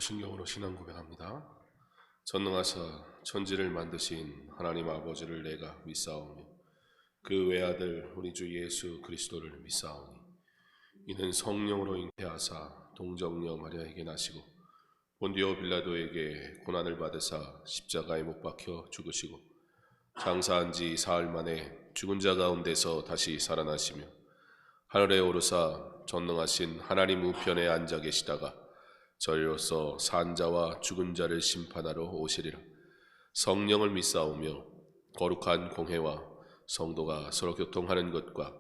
사도신경으로 신앙 고백합니다. 전능하사 천지를 만드신 하나님 아버지를 내가 믿사오며 그 외아들 우리 주 예수 그리스도를 믿사오니 이는 성령으로 잉태하사 동정녀 마리아에게 나시고 본디오 빌라도에게 고난을 받으사 십자가에 못 박혀 죽으시고 장사한 지 사흘 만에 죽은 자 가운데서 다시 살아나시며 하늘에 오르사 전능하신 하나님 우편에 앉아 계시다가 저리로서 산 자와 죽은 자를 심판하러 오시리라. 성령을 믿사오며 거룩한 공회와 성도가 서로 교통하는 것과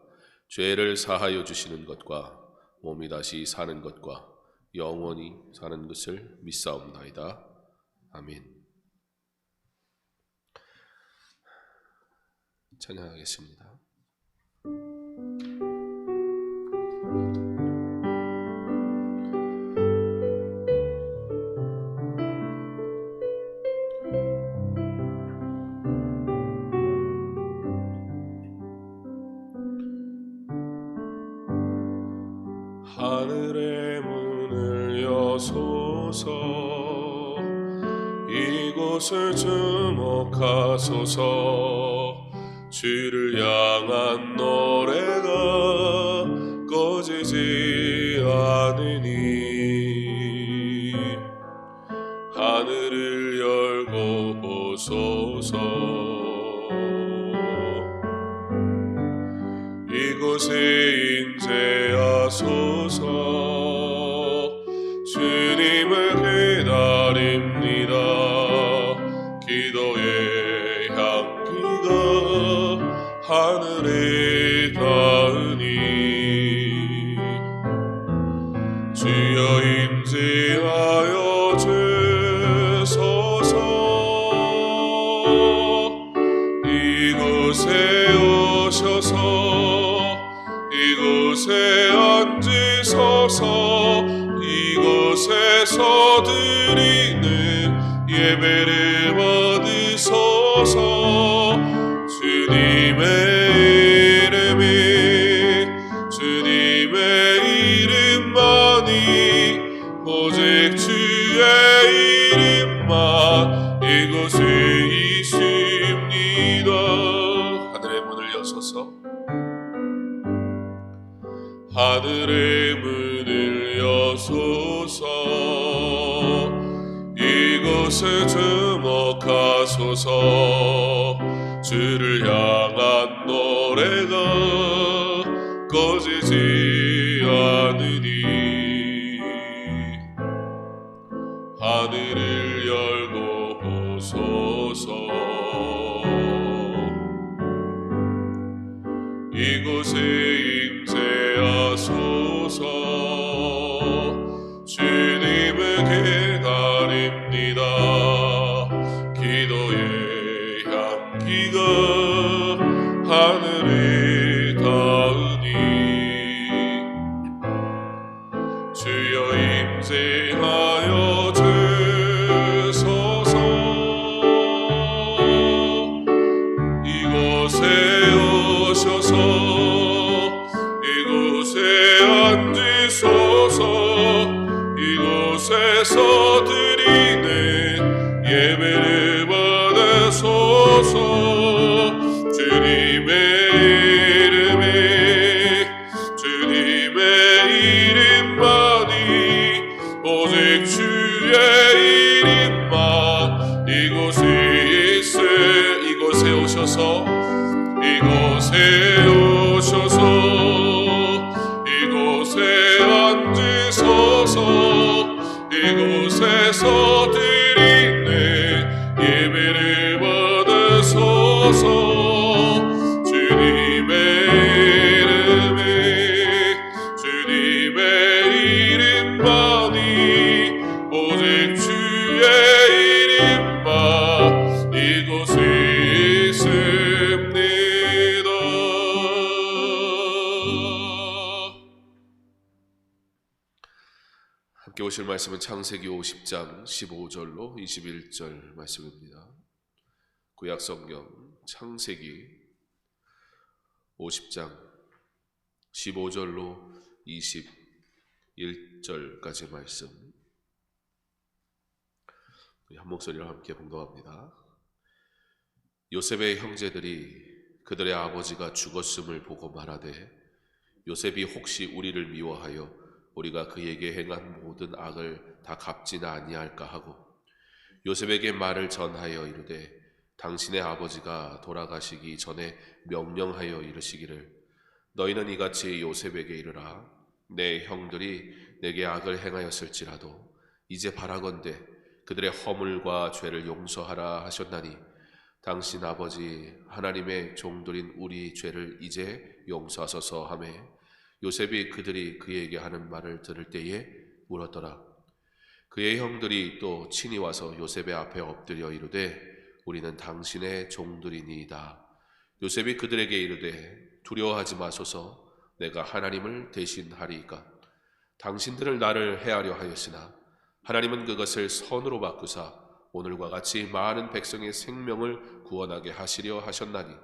죄를 사하여 주시는 것과 몸이 다시 사는 것과 영원히 사는 것을 믿사옵나이다. 아멘. 찬양하겠습니다. 하늘의 문을 여소서 이곳을 주목하소서 주를 향한 노래가 꺼지지 않으니 하늘을 열고 보소서 이곳에 임재하소서 주님을 기다립니다. 기도의 향기가 하늘에 닿으니 주여 임재하여 주소서 이곳에 오셔서 이곳에 앉으소서 이곳에서 드리는 예배를 받으소서 주님의 이름만이 오직 주의 이름만 이곳에 있습니다. 하늘의 문을 여소서 하늘의 문을 여소서 이곳에 주목하소서 주를 향한 노래가 꺼지지 않으니 하늘을 열고 보소서 이곳에 임재하소서 주님을 기다립니다. 기도의 향기가 하늘에 닿으니 주여 임재하여 주소서 이곳에 오셔서 이곳에 앉으소서 이곳에서 드리는 예배를 받으소서 주님의 이름만이 오직 주의 이름만 이곳에 오셔서 이곳에 앉으소서 이곳에서 드리는 예배를 받으소서 주님의 이름만이 오직 주의 이름만 이곳에 있습니다. 함께 오실 말씀은 창세기 50장 15절로 21절 말씀입니다. 구약성경 창세기 50장 15절로 21절까지 말씀 우리 한 목소리로 함께 봉독합니다. 요셉의 형제들이 그들의 아버지가 죽었음을 보고 말하되 요셉이 혹시 우리를 미워하여 우리가 그에게 행한 모든 악을 다 갚지나 아니할까 하고 요셉에게 말을 전하여 이르되 당신의 아버지가 돌아가시기 전에 명령하여 이르시기를 너희는 이같이 요셉에게 이르라 내 형들이 내게 악을 행하였을지라도 이제 바라건대 그들의 허물과 죄를 용서하라 하셨나니 당신 아버지 하나님의 종들인 우리 죄를 이제 용서하소서 하매 요셉이 그들이 그에게 하는 말을 들을 때에 울었더라. 그의 형들이 또 친히 와서 요셉의 앞에 엎드려 이르되 우리는 당신의 종들이니이다. 요셉이 그들에게 이르되 두려워하지 마소서 내가 하나님을 대신하리이까 당신들을 나를 해하려 하였으나 하나님은 그것을 선으로 바꾸사 오늘과 같이 많은 백성의 생명을 구원하게 하시려 하셨나니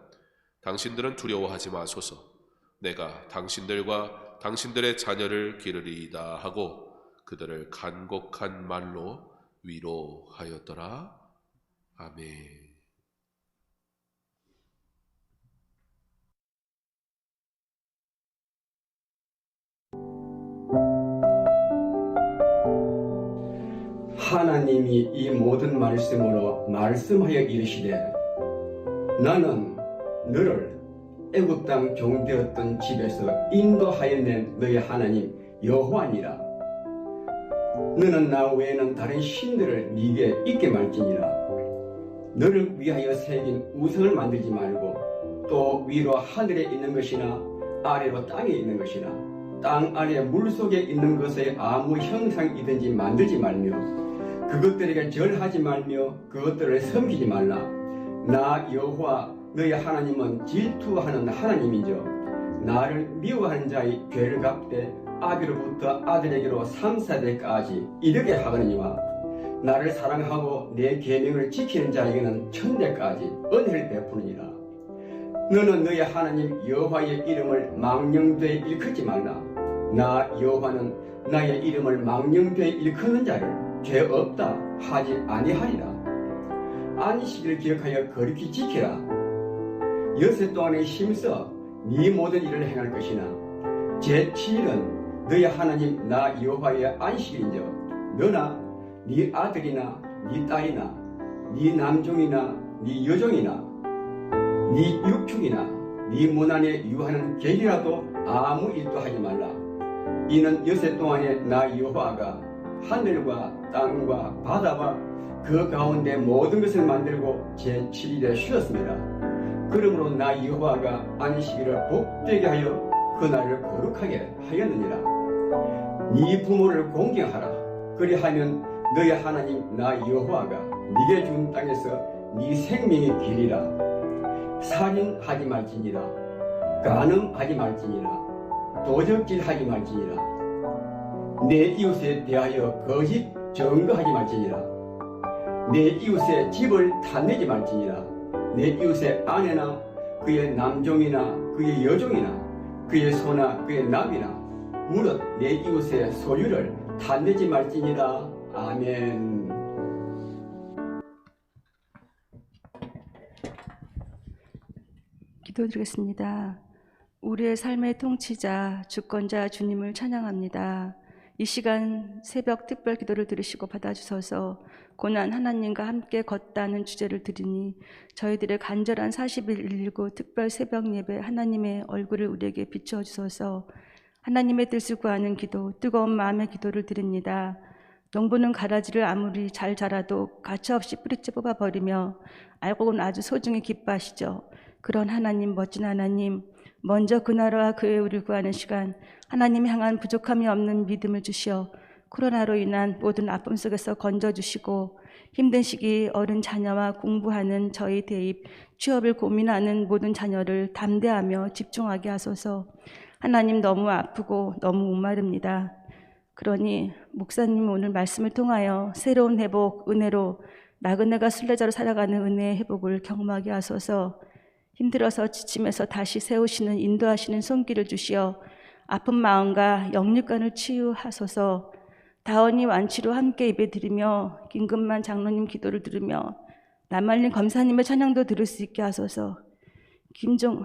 당신들은 두려워하지 마소서 내가 당신들과 당신들의 자녀를 기르리이다 하고 그들을 간곡한 말로 위로하였더라. 아멘. 하나님이 이 모든 말씀으로 말씀하여 이르시되 나는 너를 애굽 땅 종되었던 집에서 인도하여 낸 너의 하나님 여호와니라. 너는 나 외에는 다른 신들을 네게 있게 말지니라. 너를 위하여 새긴 우상을 만들지 말고 또 위로 하늘에 있는 것이나 아래로 땅에 있는 것이나 땅 아래 물속에 있는 것의 아무 형상이든지 만들지 말며 그것들에게 절하지 말며 그것들을 섬기지 말라. 나 여호와 너희 하나님은 질투하는 하나님이죠. 나를 미워하는 자의 죄를 갚되 아비로부터 아들에게로 3세대까지 이르게 하거니와 나를 사랑하고 내 계명을 지키는 자에게는 천대까지 은혜를 베푸느니라. 너는 너희 하나님 여호와의 이름을 망령되이 일컫지 말라. 나 여호와는 나의 이름을 망령되이 일컫는 자를 죄 없다 하지 아니하리라. 안식일을 기억하여 거룩히 지키라. 여섯 동안에 힘써 네 모든 일을 행할 것이나 제7일은 너희 하나님 나 여호와의 안식일인즉 너나 네 아들이나 네 딸이나 네 남종이나 네 여종이나 네 육축이나 네 문 안에 유하는 객이라도 아무 일도 하지 말라. 이는 여섯 동안에 나 여호와가 하늘과 땅과 바다와 그 가운데 모든 것을 만들고 제7일에 쉬었습니다. 그러므로 나 여호와가 안식일을 복되게 하여 그날을 거룩하게 하였느니라. 네 부모를 공경하라. 그리하면 너희 하나님 나 여호와가 네게 준 땅에서 네 생명의 길이라. 살인하지 말지니라. 간음하지 말지니라. 도적질하지 말지니라. 내 이웃에 대하여 거짓 증거하지 말지니라. 내 이웃의 집을 탐내지 말지니라. 내 이웃의 아내나 그의 남종이나 그의 여종이나 그의 소나 그의 나비나 무릇 내 이웃의 소유를 탐내지 말지니라. 아멘. 기도드리겠습니다. 우리의 삶의 통치자 주권자 주님을 찬양합니다. 이 시간 새벽 특별 기도를 들으시고 받아주셔서 고난 하나님과 함께 걷다는 주제를 드리니 저희들의 간절한 40일 119 특별 새벽 예배 하나님의 얼굴을 우리에게 비추어 주셔서 하나님의 뜻을 구하는 기도, 뜨거운 마음의 기도를 드립니다. 농부는 가라지를 아무리 잘 자라도 가차없이 뿌리째 뽑아버리며 알고는 아주 소중히 기뻐하시죠. 그런 하나님, 멋진 하나님, 먼저 그 나라와 그의 의를 구하는 시간 하나님 향한 부족함이 없는 믿음을 주시어 코로나로 인한 모든 아픔 속에서 건져주시고 힘든 시기 어른 자녀와 공부하는 저희 대입, 취업을 고민하는 모든 자녀를 담대하며 집중하게 하소서. 하나님 너무 아프고 너무 목마릅니다. 그러니 목사님 오늘 말씀을 통하여 새로운 회복, 은혜로 나그네가 순례자로 살아가는 은혜의 회복을 경험하게 하소서. 힘들어서 지침에서 다시 세우시는 인도하시는 손길을 주시어 아픈 마음과 역류관을 치유하소서. 다원이 완치로 함께 예배드리며 김금만 장로님 기도를 들으며 남말린 검사님의 찬양도 들을 수 있게 하소서. 김종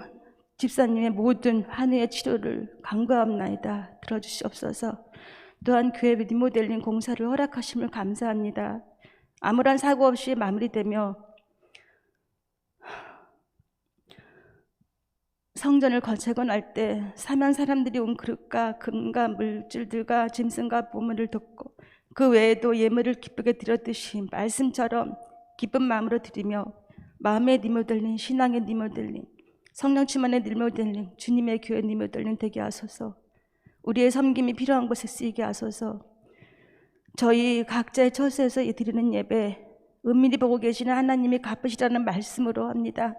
집사님의 모든 한의의 치료를 간구하옵나이다. 들어주시옵소서. 또한 교회 리모델링 공사를 허락하심을 감사합니다. 아무런 사고 없이 마무리되며 성전을 재건할 때 사면 사람들이 온 그릇과 금과 물질들과 짐승과 보물을 돕고 그 외에도 예물을 기쁘게 드렸듯이 말씀처럼 기쁜 마음으로 드리며 마음의 리모델링, 신앙의 리모델링, 성령 충만의 리모델링, 주님의 교회 리모델링 되게 하소서. 우리의 섬김이 필요한 곳에 쓰이게 하소서. 저희 각자의 처소에서 드리는 예배 은밀히 보고 계시는 하나님이 갚으시라는 말씀으로 합니다.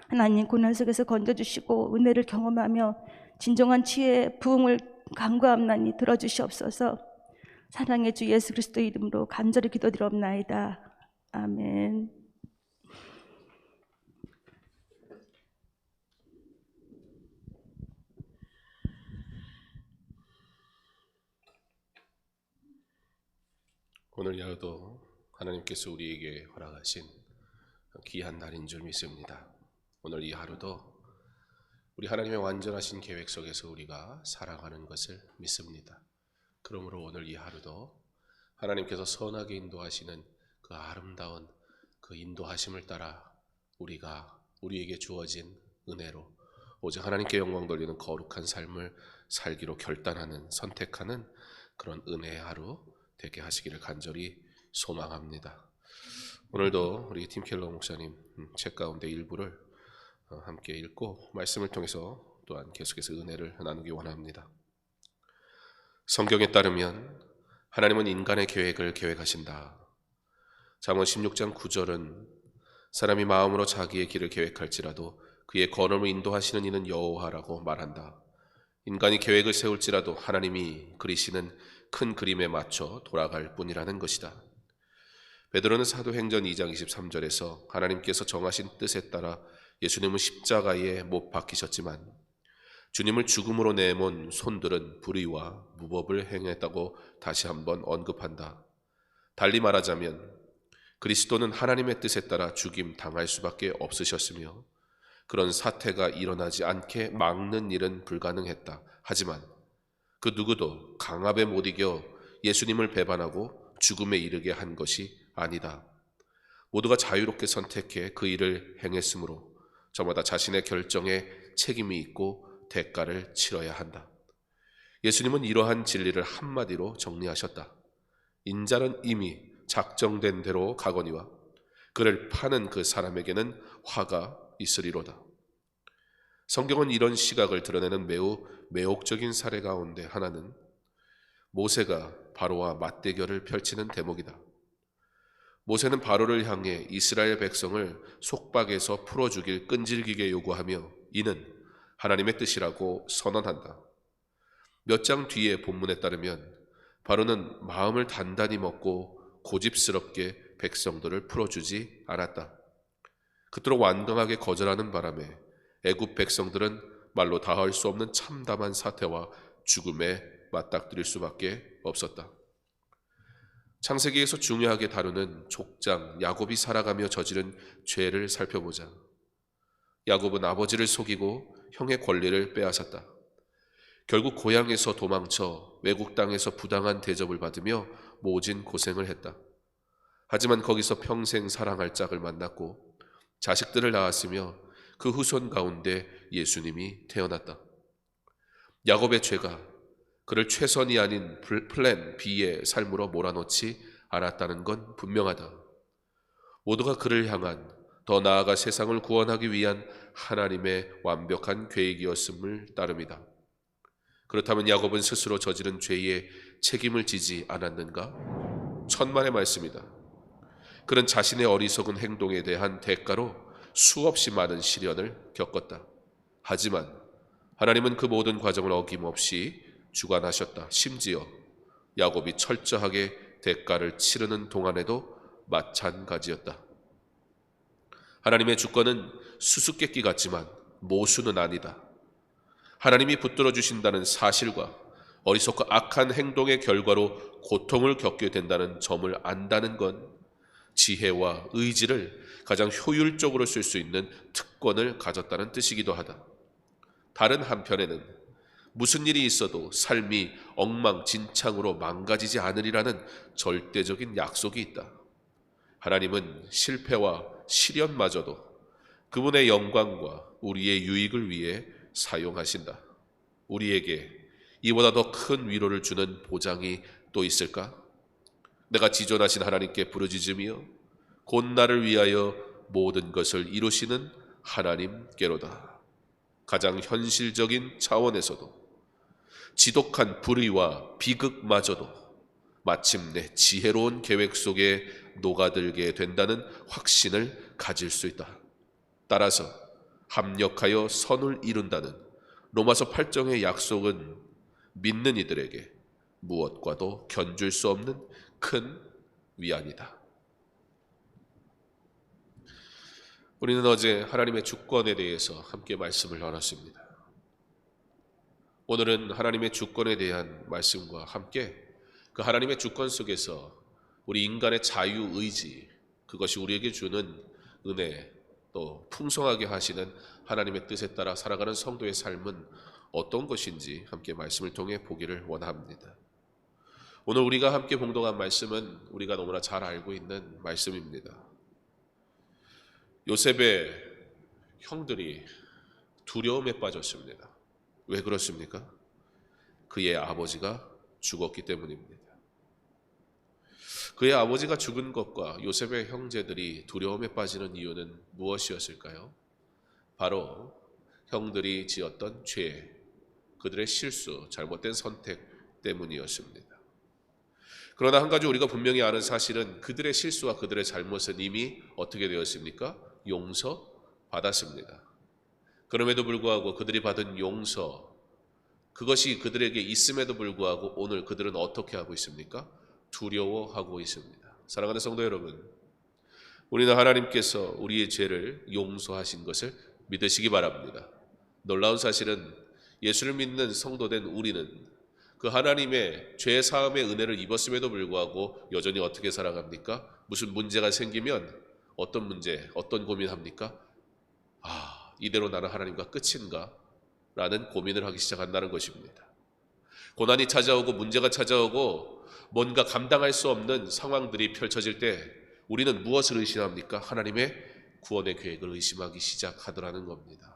하나님 고난 속에서 건져주시고 은혜를 경험하며 진정한 치유의 부흥을 간구함나니 들어주시옵소서. 사랑의 주 예수 그리스도 이름으로 간절히 기도드리옵나이다. 아멘. 오늘 하루도 하나님께서 우리에게 허락하신 귀한 날인 줄 믿습니다. 오늘 이 하루도 우리 하나님의 완전하신 계획 속에서 우리가 살아가는 것을 믿습니다. 그러므로 오늘 이 하루도 하나님께서 선하게 인도하시는 그 아름다운 그 인도하심을 따라 우리에게 주어진 은혜로 오직 하나님께 영광 돌리는 거룩한 삶을 살기로 결단하는, 선택하는 그런 은혜의 하루 되게 하시기를 간절히 소망합니다. 오늘도 우리 팀 켈러 목사님 책 가운데 일부를 함께 읽고 말씀을 통해서 또한 계속해서 은혜를 나누기 원합니다. 성경에 따르면 하나님은 인간의 계획을 계획하신다. 잠언 16장 9절은 사람이 마음으로 자기의 길을 계획할지라도 그의 걸음을 인도하시는 이는 여호와라고 말한다. 인간이 계획을 세울지라도 하나님이 그리시는 큰 그림에 맞춰 돌아갈 뿐이라는 것이다. 베드로는 사도행전 2장 23절에서 하나님께서 정하신 뜻에 따라 예수님은 십자가에 못 박히셨지만 주님을 죽음으로 내몬 손들은 불의와 무법을 행했다고 다시 한번 언급한다. 달리 말하자면 그리스도는 하나님의 뜻에 따라 죽임 당할 수밖에 없으셨으며 그런 사태가 일어나지 않게 막는 일은 불가능했다. 하지만 그 누구도 강압에 못 이겨 예수님을 배반하고 죽음에 이르게 한 것이 아니다. 모두가 자유롭게 선택해 그 일을 행했으므로 저마다 자신의 결정에 책임이 있고 대가를 치러야 한다. 예수님은 이러한 진리를 한마디로 정리하셨다. 인자는 이미 작정된 대로 가거니와 그를 파는 그 사람에게는 화가 있으리로다. 성경은 이런 시각을 드러내는 매우 매혹적인 사례 가운데 하나는 모세가 바로와 맞대결을 펼치는 대목이다. 모세는 바로를 향해 이스라엘 백성을 속박에서 풀어주길 끈질기게 요구하며 이는 하나님의 뜻이라고 선언한다. 몇 장 뒤에 본문에 따르면 바로는 마음을 단단히 먹고 고집스럽게 백성들을 풀어주지 않았다. 그토록 완강하게 거절하는 바람에 애굽 백성들은 말로 다할 수 없는 참담한 사태와 죽음에 맞닥뜨릴 수밖에 없었다. 창세기에서 중요하게 다루는 족장 야곱이 살아가며 저지른 죄를 살펴보자. 야곱은 아버지를 속이고 형의 권리를 빼앗았다. 결국 고향에서 도망쳐 외국 땅에서 부당한 대접을 받으며 모진 고생을 했다. 하지만 거기서 평생 사랑할 짝을 만났고 자식들을 낳았으며 그 후손 가운데 예수님이 태어났다. 야곱의 죄가 그를 최선이 아닌 플랜 B의 삶으로 몰아넣지 않았다는 건 분명하다. 모두가 그를 향한 더 나아가 세상을 구원하기 위한 하나님의 완벽한 계획이었음을 따릅니다. 그렇다면 야곱은 스스로 저지른 죄에 책임을 지지 않았는가? 천만의 말씀이다. 그는 자신의 어리석은 행동에 대한 대가로 수없이 많은 시련을 겪었다. 하지만 하나님은 그 모든 과정을 어김없이 주관하셨다. 심지어 야곱이 철저하게 대가를 치르는 동안에도 마찬가지였다. 하나님의 주권은 수수께끼 같지만 모수는 아니다. 하나님이 붙들어 주신다는 사실과 어리석고 악한 행동의 결과로 고통을 겪게 된다는 점을 안다는 건 지혜와 의지를 가장 효율적으로 쓸 수 있는 특권을 가졌다는 뜻이기도 하다. 다른 한편에는 무슨 일이 있어도 삶이 엉망진창으로 망가지지 않으리라는 절대적인 약속이 있다. 하나님은 실패와 시련마저도 그분의 영광과 우리의 유익을 위해 사용하신다. 우리에게 이보다 더 큰 위로를 주는 보장이 또 있을까? 내가 지존하신 하나님께 부르짖으며 곧 나를 위하여 모든 것을 이루시는 하나님께로다. 가장 현실적인 차원에서도 지독한 불의와 비극마저도 마침내 지혜로운 계획 속에 녹아들게 된다는 확신을 가질 수 있다. 따라서 합력하여 선을 이룬다는 로마서 8장의 약속은 믿는 이들에게 무엇과도 견줄 수 없는 큰 위안이다. 우리는 어제 하나님의 주권에 대해서 함께 말씀을 나눴습니다. 오늘은 하나님의 주권에 대한 말씀과 함께 그 하나님의 주권 속에서 우리 인간의 자유의지, 그것이 우리에게 주는 은혜, 또 풍성하게 하시는 하나님의 뜻에 따라 살아가는 성도의 삶은 어떤 것인지 함께 말씀을 통해 보기를 원합니다. 오늘 우리가 함께 봉독한 말씀은 우리가 너무나 잘 알고 있는 말씀입니다. 요셉의 형들이 두려움에 빠졌습니다. 왜 그렇습니까? 그의 아버지가 죽었기 때문입니다. 그의 아버지가 죽은 것과 요셉의 형제들이 두려움에 빠지는 이유는 무엇이었을까요? 바로 형들이 지었던 죄, 그들의 실수, 잘못된 선택 때문이었습니다. 그러나 한 가지 우리가 분명히 아는 사실은 그들의 실수와 그들의 잘못은 이미 어떻게 되었습니까? 용서받았습니다. 그럼에도 불구하고 그들이 받은 용서, 그것이 그들에게 있음에도 불구하고 오늘 그들은 어떻게 하고 있습니까? 두려워하고 있습니다. 사랑하는 성도 여러분, 우리는 하나님께서 우리의 죄를 용서하신 것을 믿으시기 바랍니다. 놀라운 사실은 예수를 믿는 성도된 우리는 그 하나님의 죄 사함의 은혜를 입었음에도 불구하고 여전히 어떻게 살아갑니까? 무슨 문제가 생기면 어떤 문제, 어떤 고민합니까? 이대로 나는 하나님과 끝인가? 라는 고민을 하기 시작한다는 것입니다. 고난이 찾아오고 문제가 찾아오고 뭔가 감당할 수 없는 상황들이 펼쳐질 때 우리는 무엇을 의심합니까? 하나님의 구원의 계획을 의심하기 시작하더라는 겁니다.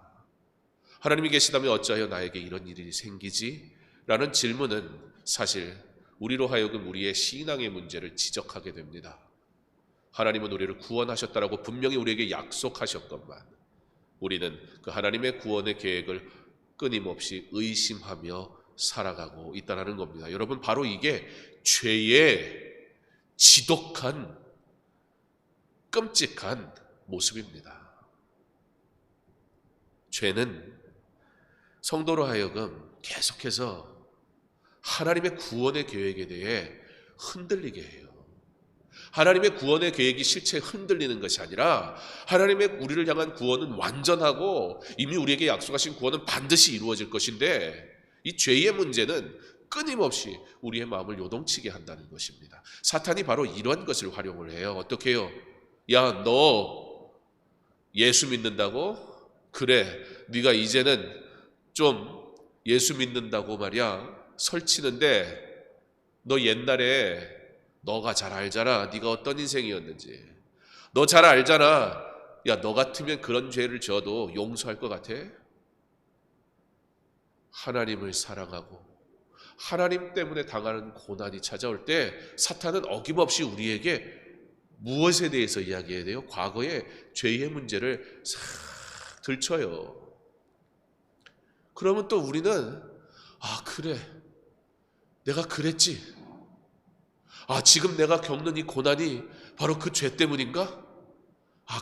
하나님이 계시다면 어찌하여 나에게 이런 일이 생기지? 라는 질문은 사실 우리로 하여금 우리의 신앙의 문제를 지적하게 됩니다. 하나님은 우리를 구원하셨다라고 분명히 우리에게 약속하셨건만 우리는 그 하나님의 구원의 계획을 끊임없이 의심하며 살아가고 있다는 겁니다. 여러분, 바로 이게 죄의 지독한 끔찍한 모습입니다. 죄는 성도로 하여금 계속해서 하나님의 구원의 계획에 대해 흔들리게 해요. 하나님의 구원의 계획이 실체 흔들리는 것이 아니라 하나님의 우리를 향한 구원은 완전하고 이미 우리에게 약속하신 구원은 반드시 이루어질 것인데 이 죄의 문제는 끊임없이 우리의 마음을 요동치게 한다는 것입니다. 사탄이 바로 이런 것을 활용을 해요. 어떻게 해요? 야, 너 예수 믿는다고? 그래, 네가 이제는 좀 예수 믿는다고 말이야 설치는데 너 옛날에 너가 잘 알잖아. 네가 어떤 인생이었는지. 너 잘 알잖아. 야, 너 같으면 그런 죄를 지어도 용서할 것 같아? 하나님을 사랑하고 하나님 때문에 당하는 고난이 찾아올 때 사탄은 어김없이 우리에게 무엇에 대해서 이야기해야 돼요? 과거의 죄의 문제를 싹 들춰요. 그러면 또 우리는 그래, 내가 그랬지. 지금 내가 겪는 이 고난이 바로 그 죄 때문인가?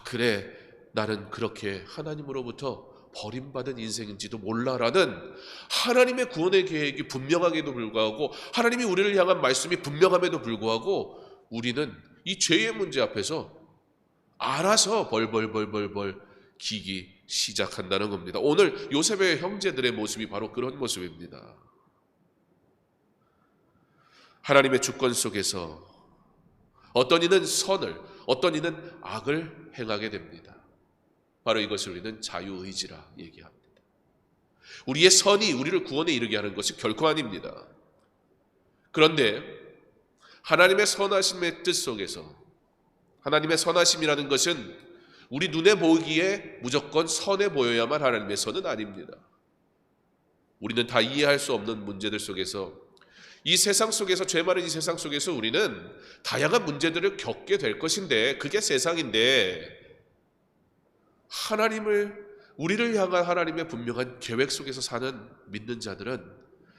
그래, 나는 그렇게 하나님으로부터 버림받은 인생인지도 몰라라는 하나님의 구원의 계획이 분명하게도 불구하고 하나님이 우리를 향한 말씀이 분명함에도 불구하고 우리는 이 죄의 문제 앞에서 알아서 벌벌 기기 시작한다는 겁니다. 오늘 요셉의 형제들의 모습이 바로 그런 모습입니다. 하나님의 주권 속에서 어떤 이는 선을, 어떤 이는 악을 행하게 됩니다. 바로 이것을 우리는 자유의지라 얘기합니다. 우리의 선이 우리를 구원에 이르게 하는 것이 결코 아닙니다. 그런데 하나님의 선하심의 뜻 속에서, 하나님의 선하심이라는 것은 우리 눈에 보이기에 무조건 선해 보여야만 하나님의 선은 아닙니다. 우리는 다 이해할 수 없는 문제들 속에서, 이 세상 속에서, 죄 많은 이 세상 속에서 우리는 다양한 문제들을 겪게 될 것인데, 그게 세상인데, 우리를 향한 하나님의 분명한 계획 속에서 사는 믿는 자들은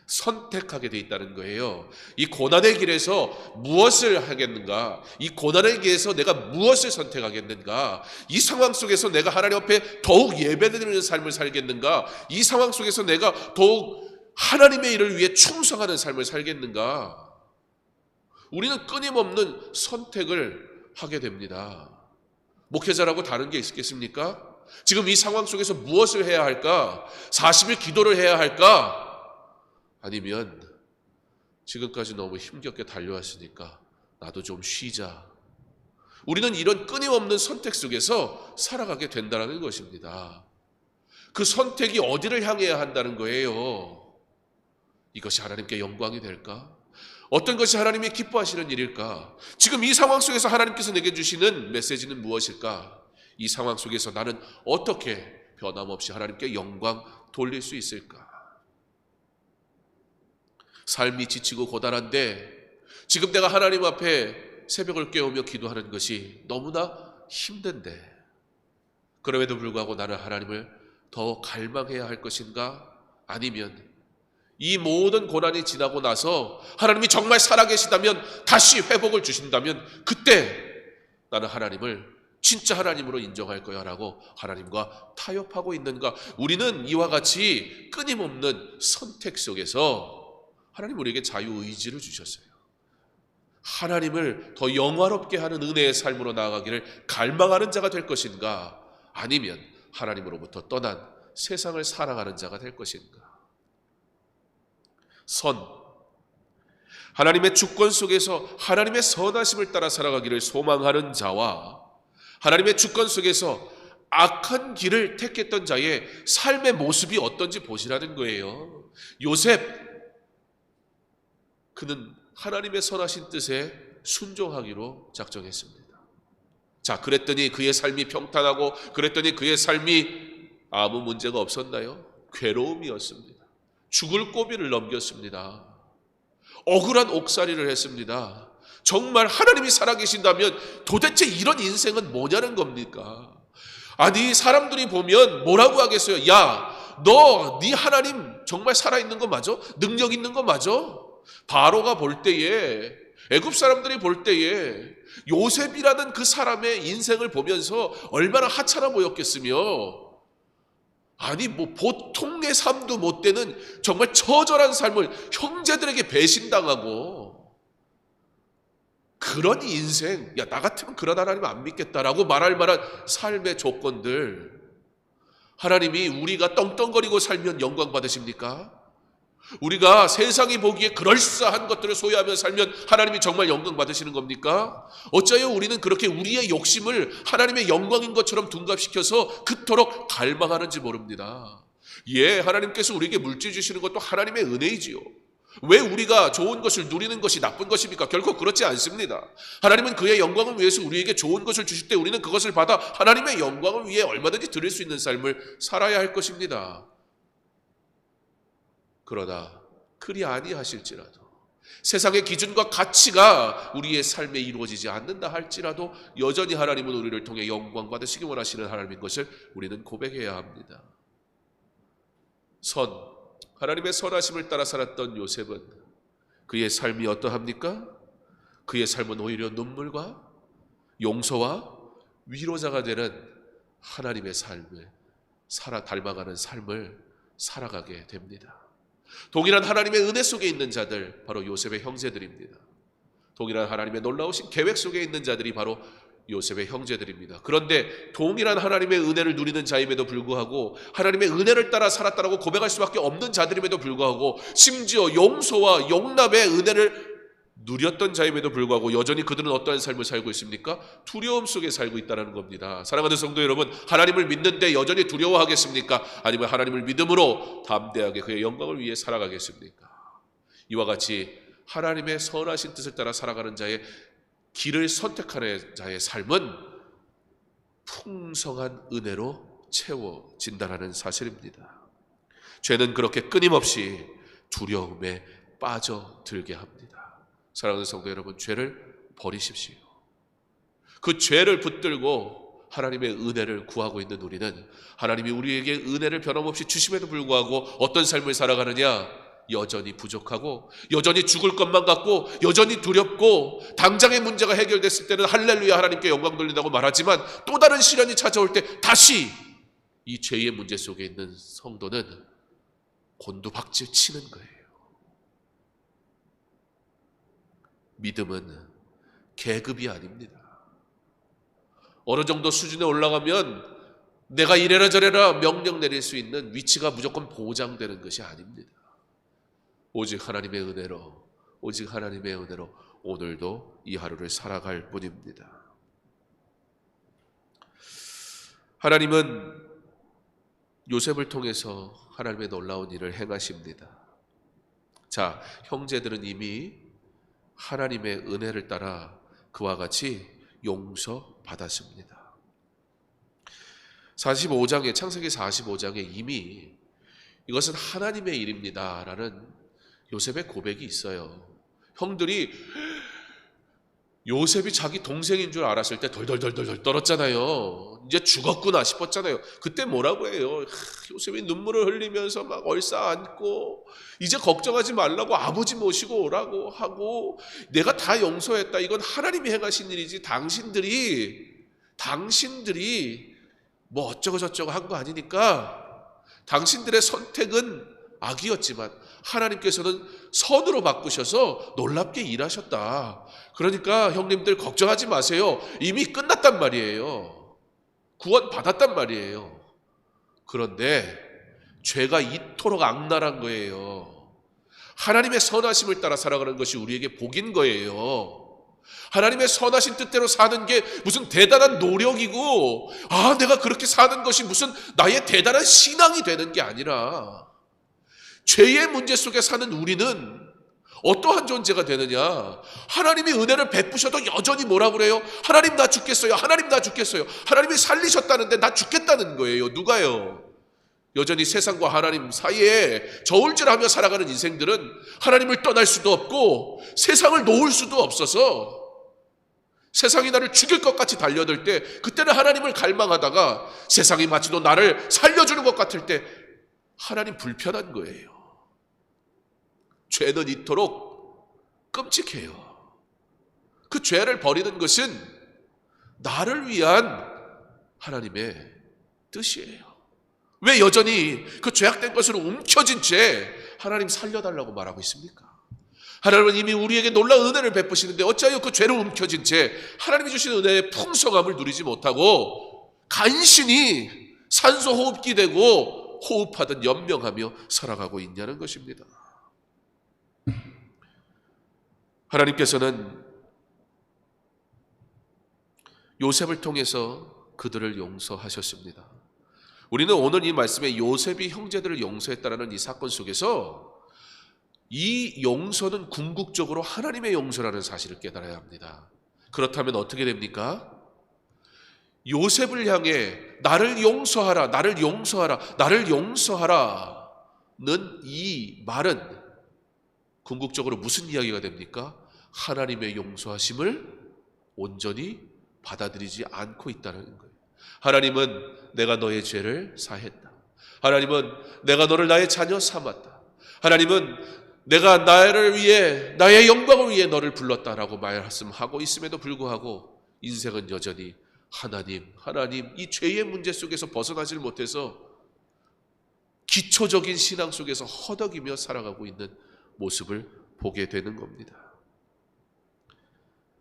선택하게 돼 있다는 거예요. 이 고난의 길에서 무엇을 하겠는가? 이 고난의 길에서 내가 무엇을 선택하겠는가? 이 상황 속에서 내가 하나님 앞에 더욱 예배드리는 삶을 살겠는가? 이 상황 속에서 내가 더욱 하나님의 일을 위해 충성하는 삶을 살겠는가? 우리는 끊임없는 선택을 하게 됩니다. 목회자라고 다른 게 있겠습니까? 지금 이 상황 속에서 무엇을 해야 할까? 40일 기도를 해야 할까? 아니면 지금까지 너무 힘겹게 달려왔으니까 나도 좀 쉬자. 우리는 이런 끊임없는 선택 속에서 살아가게 된다는 것입니다. 그 선택이 어디를 향해야 한다는 거예요? 이것이 하나님께 영광이 될까? 어떤 것이 하나님이 기뻐하시는 일일까? 지금 이 상황 속에서 하나님께서 내게 주시는 메시지는 무엇일까? 이 상황 속에서 나는 어떻게 변함없이 하나님께 영광 돌릴 수 있을까? 삶이 지치고 고단한데 지금 내가 하나님 앞에 새벽을 깨우며 기도하는 것이 너무나 힘든데, 그럼에도 불구하고 나는 하나님을 더 갈망해야 할 것인가? 아니면 이 모든 고난이 지나고 나서 하나님이 정말 살아계시다면, 다시 회복을 주신다면 그때 나는 하나님을 진짜 하나님으로 인정할 거야 라고 하나님과 타협하고 있는가? 우리는 이와 같이 끊임없는 선택 속에서 하나님 우리에게 자유의지를 주셨어요. 하나님을 더 영화롭게 하는 은혜의 삶으로 나아가기를 갈망하는 자가 될 것인가? 아니면 하나님으로부터 떠난 세상을 살아가는 자가 될 것인가? 하나님의 주권 속에서 하나님의 선하심을 따라 살아가기를 소망하는 자와 하나님의 주권 속에서 악한 길을 택했던 자의 삶의 모습이 어떤지 보시라는 거예요. 요셉, 그는 하나님의 선하신 뜻에 순종하기로 작정했습니다. 자, 그랬더니 그의 삶이 평탄하고, 그랬더니 그의 삶이 아무 문제가 없었나요? 괴로움이었습니다. 죽을 고비를 넘겼습니다. 억울한 옥살이를 했습니다. 정말 하나님이 살아계신다면 도대체 이런 인생은 뭐냐는 겁니까? 아니, 사람들이 보면 뭐라고 하겠어요? 야, 너 네 하나님 정말 살아있는 거 맞아? 능력 있는 거 맞아? 바로가 볼 때에, 애굽 사람들이 볼 때에 요셉이라는 그 사람의 인생을 보면서 얼마나 하찮아 보였겠으며, 아니 뭐 보통의 삶도 못 되는 정말 처절한 삶을 형제들에게 배신당하고, 그런 인생, 야, 나 같으면 그런 하나님 안 믿겠다라고 말할 만한 삶의 조건들, 하나님이 우리가 떵떵거리고 살면 영광 받으십니까? 우리가 세상이 보기에 그럴싸한 것들을 소유하며 살면 하나님이 정말 영광 받으시는 겁니까? 어쩌여 우리는 그렇게 우리의 욕심을 하나님의 영광인 것처럼 둔갑시켜서 그토록 갈망하는지 모릅니다. 예, 하나님께서 우리에게 물질 주시는 것도 하나님의 은혜이지요. 왜 우리가 좋은 것을 누리는 것이 나쁜 것입니까? 결코 그렇지 않습니다. 하나님은 그의 영광을 위해서 우리에게 좋은 것을 주실 때 우리는 그것을 받아 하나님의 영광을 위해 얼마든지 드릴 수 있는 삶을 살아야 할 것입니다. 그러나 그리 아니하실지라도, 세상의 기준과 가치가 우리의 삶에 이루어지지 않는다 할지라도 여전히 하나님은 우리를 통해 영광 받으시기 원하시는 하나님인 것을 우리는 고백해야 합니다. 하나님의 선하심을 따라 살았던 요셉은 그의 삶이 어떠합니까? 그의 삶은 오히려 눈물과 용서와 위로자가 되는 하나님의 삶을 닮아가는 삶을 살아가게 됩니다. 동일한 하나님의 은혜 속에 있는 자들, 바로 요셉의 형제들입니다. 동일한 하나님의 놀라우신 계획 속에 있는 자들이 바로 요셉의 형제들입니다. 그런데 동일한 하나님의 은혜를 누리는 자임에도 불구하고, 하나님의 은혜를 따라 살았다라고 고백할 수밖에 없는 자들임에도 불구하고, 심지어 용서와 용납의 은혜를 누렸던 자임에도 불구하고 여전히 그들은 어떠한 삶을 살고 있습니까? 두려움 속에 살고 있다는 겁니다. 사랑하는 성도 여러분, 하나님을 믿는데 여전히 두려워하겠습니까? 아니면 하나님을 믿음으로 담대하게 그의 영광을 위해 살아가겠습니까? 이와 같이 하나님의 선하신 뜻을 따라 살아가는 자의 길을 선택하는 자의 삶은 풍성한 은혜로 채워진다는 사실입니다. 죄는 그렇게 끊임없이 두려움에 빠져들게 합니다. 사랑하는 성도 여러분, 죄를 버리십시오. 그 죄를 붙들고 하나님의 은혜를 구하고 있는 우리는 하나님이 우리에게 은혜를 변함없이 주심에도 불구하고 어떤 삶을 살아가느냐? 여전히 부족하고 여전히 죽을 것만 같고 여전히 두렵고 당장의 문제가 해결됐을 때는 할렐루야 하나님께 영광 돌린다고 말하지만 또 다른 시련이 찾아올 때 다시 이 죄의 문제 속에 있는 성도는 곤두박질 치는 거예요. 믿음은 계급이 아닙니다. 어느 정도 수준에 올라가면 내가 이래라 저래라 명령 내릴 수 있는 위치가 무조건 보장되는 것이 아닙니다. 오직 하나님의 은혜로, 오직 하나님의 은혜로 오늘도 이 하루를 살아갈 뿐입니다. 하나님은 요셉을 통해서 하나님의 놀라운 일을 행하십니다. 자, 형제들은 이미 하나님의 은혜를 따라 그와 같이 용서받았습니다. 45장에 창세기 45장에 이미 이것은 하나님의 일입니다 라는 요셉의 고백이 있어요. 형들이 요셉이 자기 동생인 줄 알았을 때 덜덜덜덜 떨었잖아요. 이제 죽었구나 싶었잖아요. 그때 뭐라고 해요? 요셉이 눈물을 흘리면서 막 얼싸안고 이제 걱정하지 말라고 아버지 모시고 오라고 하고 내가 다 용서했다. 이건 하나님이 행하신 일이지 당신들이 뭐 어쩌고 저쩌고 한 거 아니니까 당신들의 선택은 악이었지만 하나님께서는 선으로 바꾸셔서 놀랍게 일하셨다. 그러니까 형님들 걱정하지 마세요. 이미 끝났단 말이에요. 구원 받았단 말이에요. 그런데 죄가 이토록 악랄한 거예요. 하나님의 선하심을 따라 살아가는 것이 우리에게 복인 거예요. 하나님의 선하신 뜻대로 사는 게 무슨 대단한 노력이고 내가 그렇게 사는 것이 무슨 나의 대단한 신앙이 되는 게 아니라 죄의 문제 속에 사는 우리는 어떠한 존재가 되느냐? 하나님이 은혜를 베푸셔도 여전히 뭐라 그래요? 하나님 나 죽겠어요. 하나님 나 죽겠어요. 하나님이 살리셨다는데 나 죽겠다는 거예요. 누가요? 여전히 세상과 하나님 사이에 저울질하며 살아가는 인생들은 하나님을 떠날 수도 없고 세상을 놓을 수도 없어서 세상이 나를 죽일 것 같이 달려들 때 그때는 하나님을 갈망하다가 세상이 마치도 나를 살려주는 것 같을 때 하나님 불편한 거예요. 죄는 이토록 끔찍해요. 그 죄를 버리는 것은 나를 위한 하나님의 뜻이에요. 왜 여전히 그 죄악된 것으로 움켜진 죄 하나님 살려달라고 말하고 있습니까? 하나님은 이미 우리에게 놀라운 은혜를 베푸시는데 어찌하여 그 죄로 움켜진 죄 하나님이 주시는 은혜의 풍성함을 누리지 못하고 간신히 산소호흡기 되고 호흡하듯 연명하며 살아가고 있냐는 것입니다. 하나님께서는 요셉을 통해서 그들을 용서하셨습니다. 우리는 오늘 이 말씀에 요셉이 형제들을 용서했다는 이 사건 속에서 이 용서는 궁극적으로 하나님의 용서라는 사실을 깨달아야 합니다. 그렇다면 어떻게 됩니까? 요셉을 향해 나를 용서하라, 나를 용서하라, 나를 용서하라는 이 말은 궁극적으로 무슨 이야기가 됩니까? 하나님의 용서하심을 온전히 받아들이지 않고 있다는 거예요. 하나님은 내가 너의 죄를 사했다. 하나님은 내가 너를 나의 자녀 삼았다. 하나님은 내가 나를 위해 나의 영광을 위해 너를 불렀다라고 말씀하고 있음에도 불구하고 인생은 여전히 하나님 이 죄의 문제 속에서 벗어나질 못해서 기초적인 신앙 속에서 허덕이며 살아가고 있는 모습을 보게 되는 겁니다.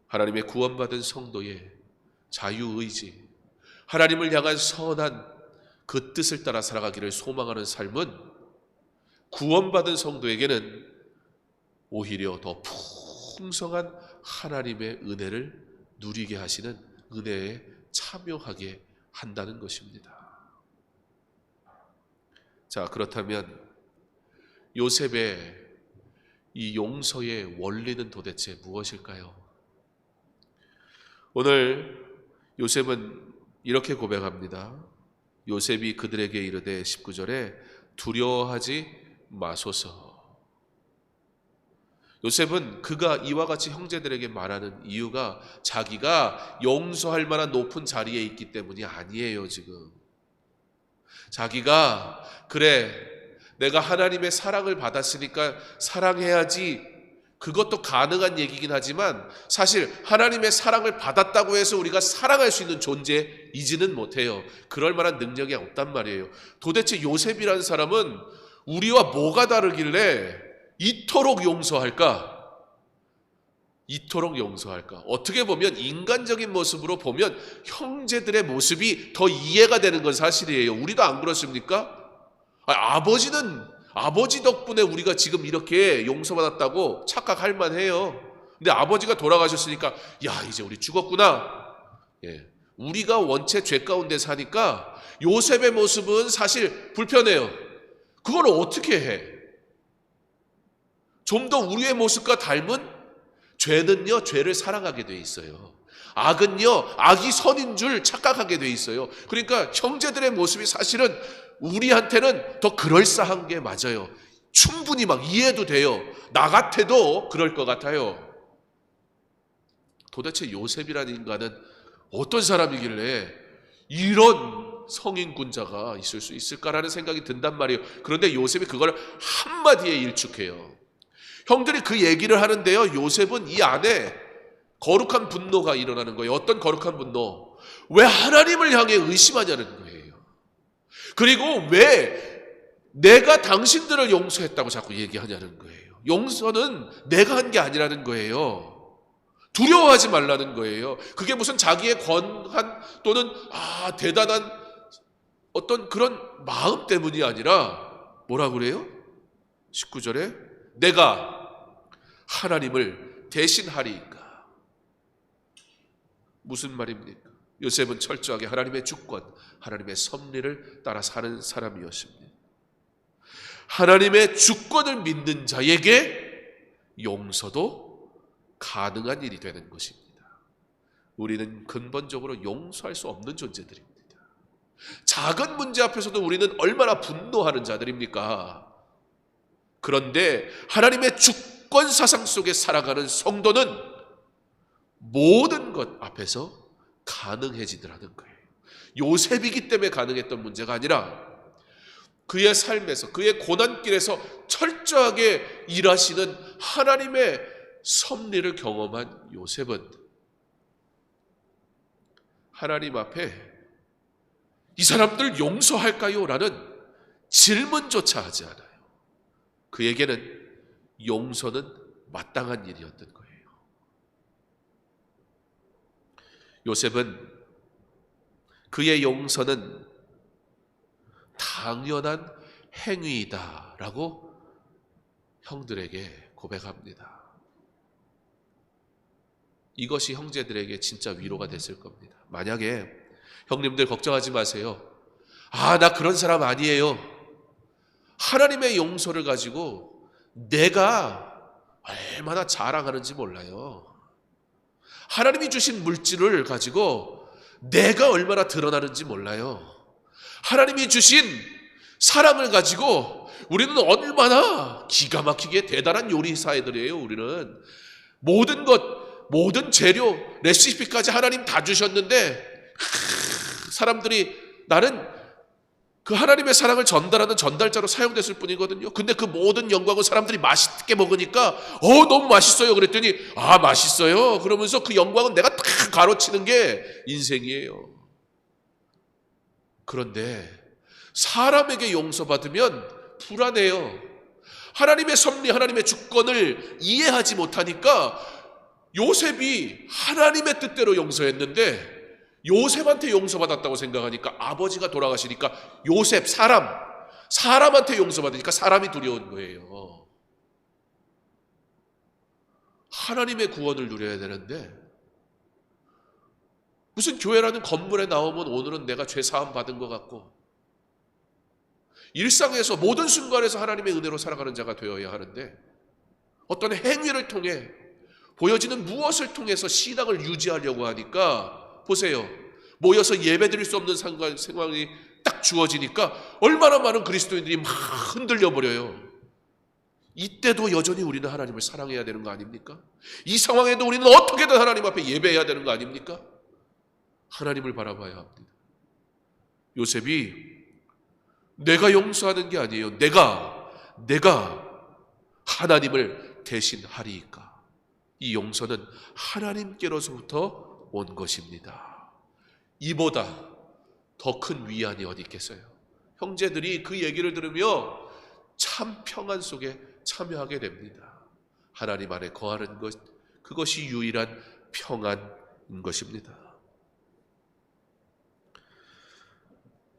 하나님의 구원받은 성도의 자유의지, 하나님을 향한 선한 그 뜻을 따라 살아가기를 소망하는 삶은 구원받은 성도에게는 오히려 더 풍성한 하나님의 은혜를 누리게 하시는 은혜에 참여하게 한다는 것입니다. 자, 그렇다면 요셉의 이 용서의 원리는 도대체 무엇일까요? 오늘 요셉은 이렇게 고백합니다. 요셉이 그들에게 이르되 19절에 두려워하지 마소서. 요셉은 그가 이와 같이 형제들에게 말하는 이유가 자기가 용서할 만한 높은 자리에 있기 때문이 아니에요. 지금 자기가 그래 내가 하나님의 사랑을 받았으니까 사랑해야지, 그것도 가능한 얘기긴 하지만 사실 하나님의 사랑을 받았다고 해서 우리가 사랑할 수 있는 존재이지는 못해요. 그럴 만한 능력이 없단 말이에요. 도대체 요셉이라는 사람은 우리와 뭐가 다르길래 이토록 용서할까? 이토록 용서할까? 어떻게 보면 인간적인 모습으로 보면 형제들의 모습이 더 이해가 되는 건 사실이에요. 우리도 안 그렇습니까? 아버지 덕분에 우리가 지금 이렇게 용서받았다고 착각할 만해요. 근데 아버지가 돌아가셨으니까 야 이제 우리 죽었구나. 예. 우리가 원체 죄 가운데 사니까 요셉의 모습은 사실 불편해요. 그걸 어떻게 해? 좀 더 우리의 모습과 닮은 죄는요, 죄를 사랑하게 돼 있어요. 악은요, 악이 선인 줄 착각하게 돼 있어요. 그러니까 형제들의 모습이 사실은 우리한테는 더 그럴싸한 게 맞아요. 충분히 막 이해도 돼요. 나 같아도 그럴 것 같아요. 도대체 요셉이라는 인간은 어떤 사람이길래 이런 성인군자가 있을 수 있을까라는 생각이 든단 말이에요. 그런데 요셉이 그걸 한마디에 일축해요. 형들이 그 얘기를 하는데요, 요셉은 이 안에 거룩한 분노가 일어나는 거예요. 어떤 거룩한 분노? 왜 하나님을 향해 의심하냐는 거예요. 그리고 왜 내가 당신들을 용서했다고 자꾸 얘기하냐는 거예요. 용서는 내가 한 게 아니라는 거예요. 두려워하지 말라는 거예요. 그게 무슨 자기의 권한 또는 대단한 어떤 그런 마음 때문이 아니라 뭐라 그래요? 19절에 내가 하나님을 대신하리이까. 무슨 말입니까? 요셉은 철저하게 하나님의 주권, 하나님의 섭리를 따라 사는 사람이었습니다. 하나님의 주권을 믿는 자에게 용서도 가능한 일이 되는 것입니다. 우리는 근본적으로 용서할 수 없는 존재들입니다. 작은 문제 앞에서도 우리는 얼마나 분노하는 자들입니까? 그런데 하나님의 주권 사상 속에 살아가는 성도는 모든 것 앞에서 가능해지더라는 거예요. 요셉이기 때문에 가능했던 문제가 아니라 그의 삶에서, 그의 고난길에서 철저하게 일하시는 하나님의 섭리를 경험한 요셉은 하나님 앞에 이 사람들 용서할까요? 라는 질문조차 하지 않아요. 그에게는 용서는 마땅한 일이었던 거예요. 요셉은 그의 용서는 당연한 행위이다라고 형들에게 고백합니다. 이것이 형제들에게 진짜 위로가 됐을 겁니다. 만약에 형님들 걱정하지 마세요. 나 그런 사람 아니에요. 하나님의 용서를 가지고 내가 얼마나 자랑하는지 몰라요. 하나님이 주신 물질을 가지고 내가 얼마나 드러나는지 몰라요. 하나님이 주신 사랑을 가지고 우리는 얼마나 기가 막히게 대단한 요리사들이에요. 우리는 모든 것, 모든 재료, 레시피까지 하나님 다 주셨는데 사람들이 나는 그 하나님의 사랑을 전달하는 전달자로 사용됐을 뿐이거든요. 근데 그 모든 영광을 사람들이 맛있게 먹으니까 너무 맛있어요. 그랬더니 맛있어요. 그러면서 그 영광은 내가 다 가로치는 게 인생이에요. 그런데 사람에게 용서받으면 불안해요. 하나님의 섭리, 하나님의 주권을 이해하지 못하니까 요셉이 하나님의 뜻대로 용서했는데 요셉한테 용서받았다고 생각하니까 아버지가 돌아가시니까 요셉 사람한테 용서받으니까 사람이 두려운 거예요. 하나님의 구원을 누려야 되는데 무슨 교회라는 건물에 나오면 오늘은 내가 죄 사함 받은 것 같고 일상에서 모든 순간에서 하나님의 은혜로 살아가는 자가 되어야 하는데 어떤 행위를 통해 보여지는 무엇을 통해서 신앙을 유지하려고 하니까 보세요. 모여서 예배드릴 수 없는 상황이 딱 주어지니까 얼마나 많은 그리스도인들이 막 흔들려 버려요. 이때도 여전히 우리는 하나님을 사랑해야 되는 거 아닙니까? 이 상황에도 우리는 어떻게든 하나님 앞에 예배해야 되는 거 아닙니까? 하나님을 바라봐야 합니다. 요셉이 내가 용서하는 게 아니에요. 내가 하나님을 대신하리이까. 이 용서는 하나님께로부터 온 것입니다. 이보다 더 큰 위안이 어디 있겠어요? 형제들이 그 얘기를 들으며 참 평안 속에 참여하게 됩니다. 하나님 안에 거하는 것, 그것이 유일한 평안인 것입니다.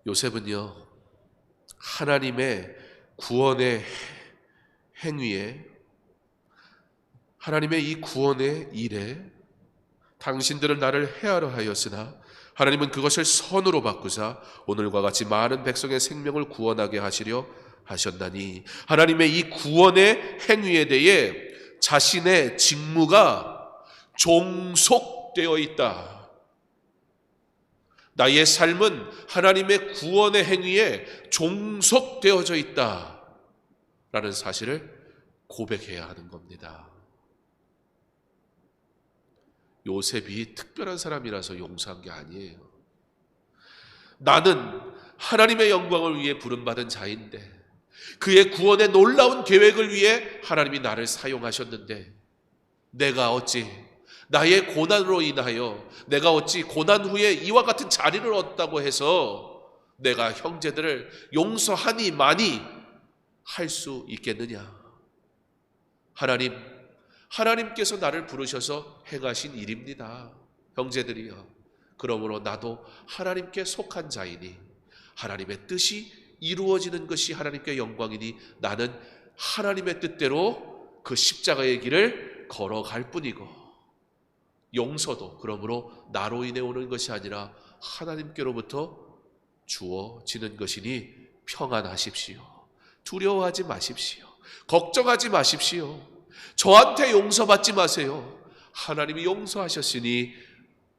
요셉은요, 하나님의 구원의 행위에, 하나님의 이 구원의 일에 당신들은 나를 해하려 하였으나 하나님은 그것을 선으로 바꾸사 오늘과 같이 많은 백성의 생명을 구원하게 하시려 하셨나니, 하나님의 이 구원의 행위에 대해 자신의 직무가 종속되어 있다. 나의 삶은 하나님의 구원의 행위에 종속되어져 있다 라는 사실을 고백해야 하는 겁니다. 요셉이 특별한 사람이라서 용서한 게 아니에요. 나는 하나님의 영광을 위해 부름받은 자인데 그의 구원의 놀라운 계획을 위해 하나님이 나를 사용하셨는데 내가 어찌 나의 고난으로 인하여 내가 어찌 고난 후에 이와 같은 자리를 얻다고 해서 내가 형제들을 용서하니 많이 할 수 있겠느냐? 하나님께서 나를 부르셔서 행하신 일입니다. 형제들이여, 그러므로 나도 하나님께 속한 자이니 하나님의 뜻이 이루어지는 것이 하나님께 영광이니 나는 하나님의 뜻대로 그 십자가의 길을 걸어갈 뿐이고, 용서도 그러므로 나로 인해 오는 것이 아니라 하나님께로부터 주어지는 것이니 평안하십시오. 두려워하지 마십시오. 걱정하지 마십시오. 저한테 용서받지 마세요. 하나님이 용서하셨으니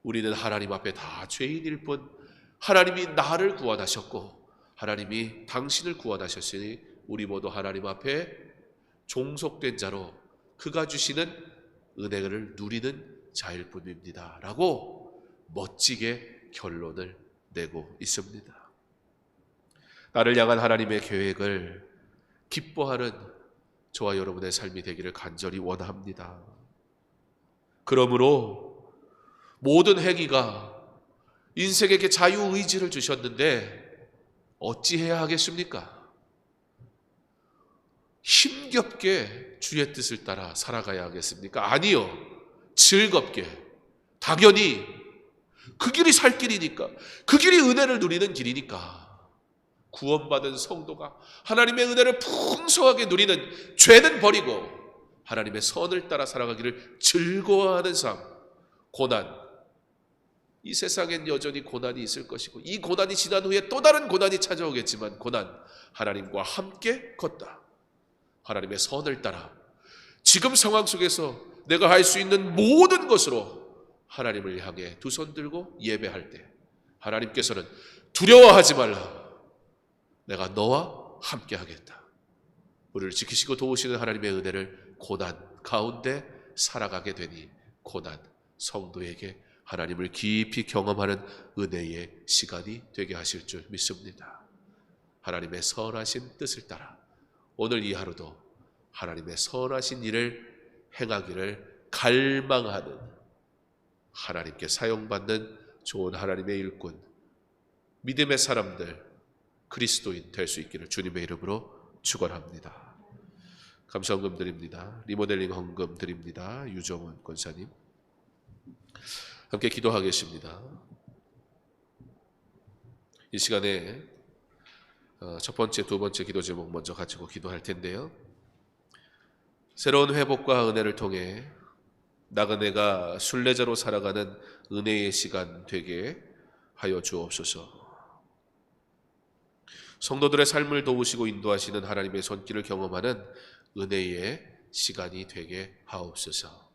우리는 하나님 앞에 다 죄인일 뿐 하나님이 나를 구원하셨고 하나님이 당신을 구원하셨으니 우리 모두 하나님 앞에 종속된 자로 그가 주시는 은혜를 누리는 자일 뿐입니다 라고 멋지게 결론을 내고 있습니다. 나를 향한 하나님의 계획을 기뻐하는 저와 여러분의 삶이 되기를 간절히 원합니다. 그러므로 모든 행위가 인생에게 자유의지를 주셨는데 어찌해야 하겠습니까? 힘겹게 주의 뜻을 따라 살아가야 하겠습니까? 아니요. 즐겁게, 당연히 그 길이 살 길이니까, 그 길이 은혜를 누리는 길이니까 구원받은 성도가 하나님의 은혜를 풍성하게 누리는 죄는 버리고 하나님의 선을 따라 살아가기를 즐거워하는 삶. 고난, 이 세상엔 여전히 고난이 있을 것이고 이 고난이 지난 후에 또 다른 고난이 찾아오겠지만 고난, 하나님과 함께 걷다. 하나님의 선을 따라 지금 상황 속에서 내가 할 수 있는 모든 것으로 하나님을 향해 두 손 들고 예배할 때 하나님께서는 두려워하지 말라. 내가 너와 함께 하겠다. 우리를 지키시고 도우시는 하나님의 은혜를 고난 가운데 살아가게 되니 고난 성도에게 하나님을 깊이 경험하는 은혜의 시간이 되게 하실 줄 믿습니다. 하나님의 선하신 뜻을 따라 오늘 이 하루도 하나님의 선하신 일을 행하기를 갈망하는 하나님께 사용받는 좋은 하나님의 일꾼, 믿음의 사람들, 그리스도인 될 수 있기를 주님의 이름으로 축원합니다. 감사헌금 드립니다. 리모델링 헌금 드립니다. 유정원 권사님 함께 기도하겠습니다. 이 시간에 첫 번째, 두 번째 기도 제목 먼저 가지고 기도할 텐데요. 새로운 회복과 은혜를 통해 나그네가 순례자로 살아가는 은혜의 시간 되게 하여 주옵소서. 성도들의 삶을 도우시고 인도하시는 하나님의 손길을 경험하는 은혜의 시간이 되게 하옵소서.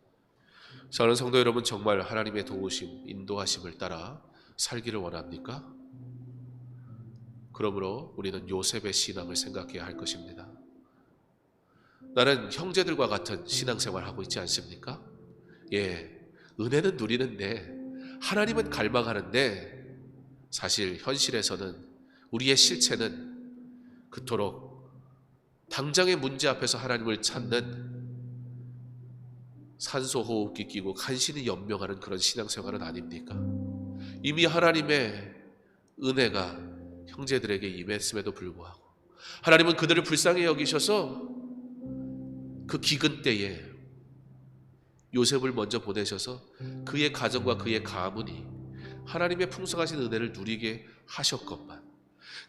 사랑하는 성도 여러분, 정말 하나님의 도우심, 인도하심을 따라 살기를 원합니까? 그러므로 우리는 요셉의 신앙을 생각해야 할 것입니다. 나는 형제들과 같은 신앙생활을 하고 있지 않습니까? 은혜는 누리는데, 하나님은 갈망하는데, 사실 현실에서는 우리의 실체는 그토록 당장의 문제 앞에서 하나님을 찾는 산소호흡기 끼고 간신히 연명하는 그런 신앙생활은 아닙니까? 이미 하나님의 은혜가 형제들에게 임했음에도 불구하고 하나님은 그들을 불쌍히 여기셔서 그 기근 때에 요셉을 먼저 보내셔서 그의 가정과 그의 가문이 하나님의 풍성하신 은혜를 누리게 하셨건만,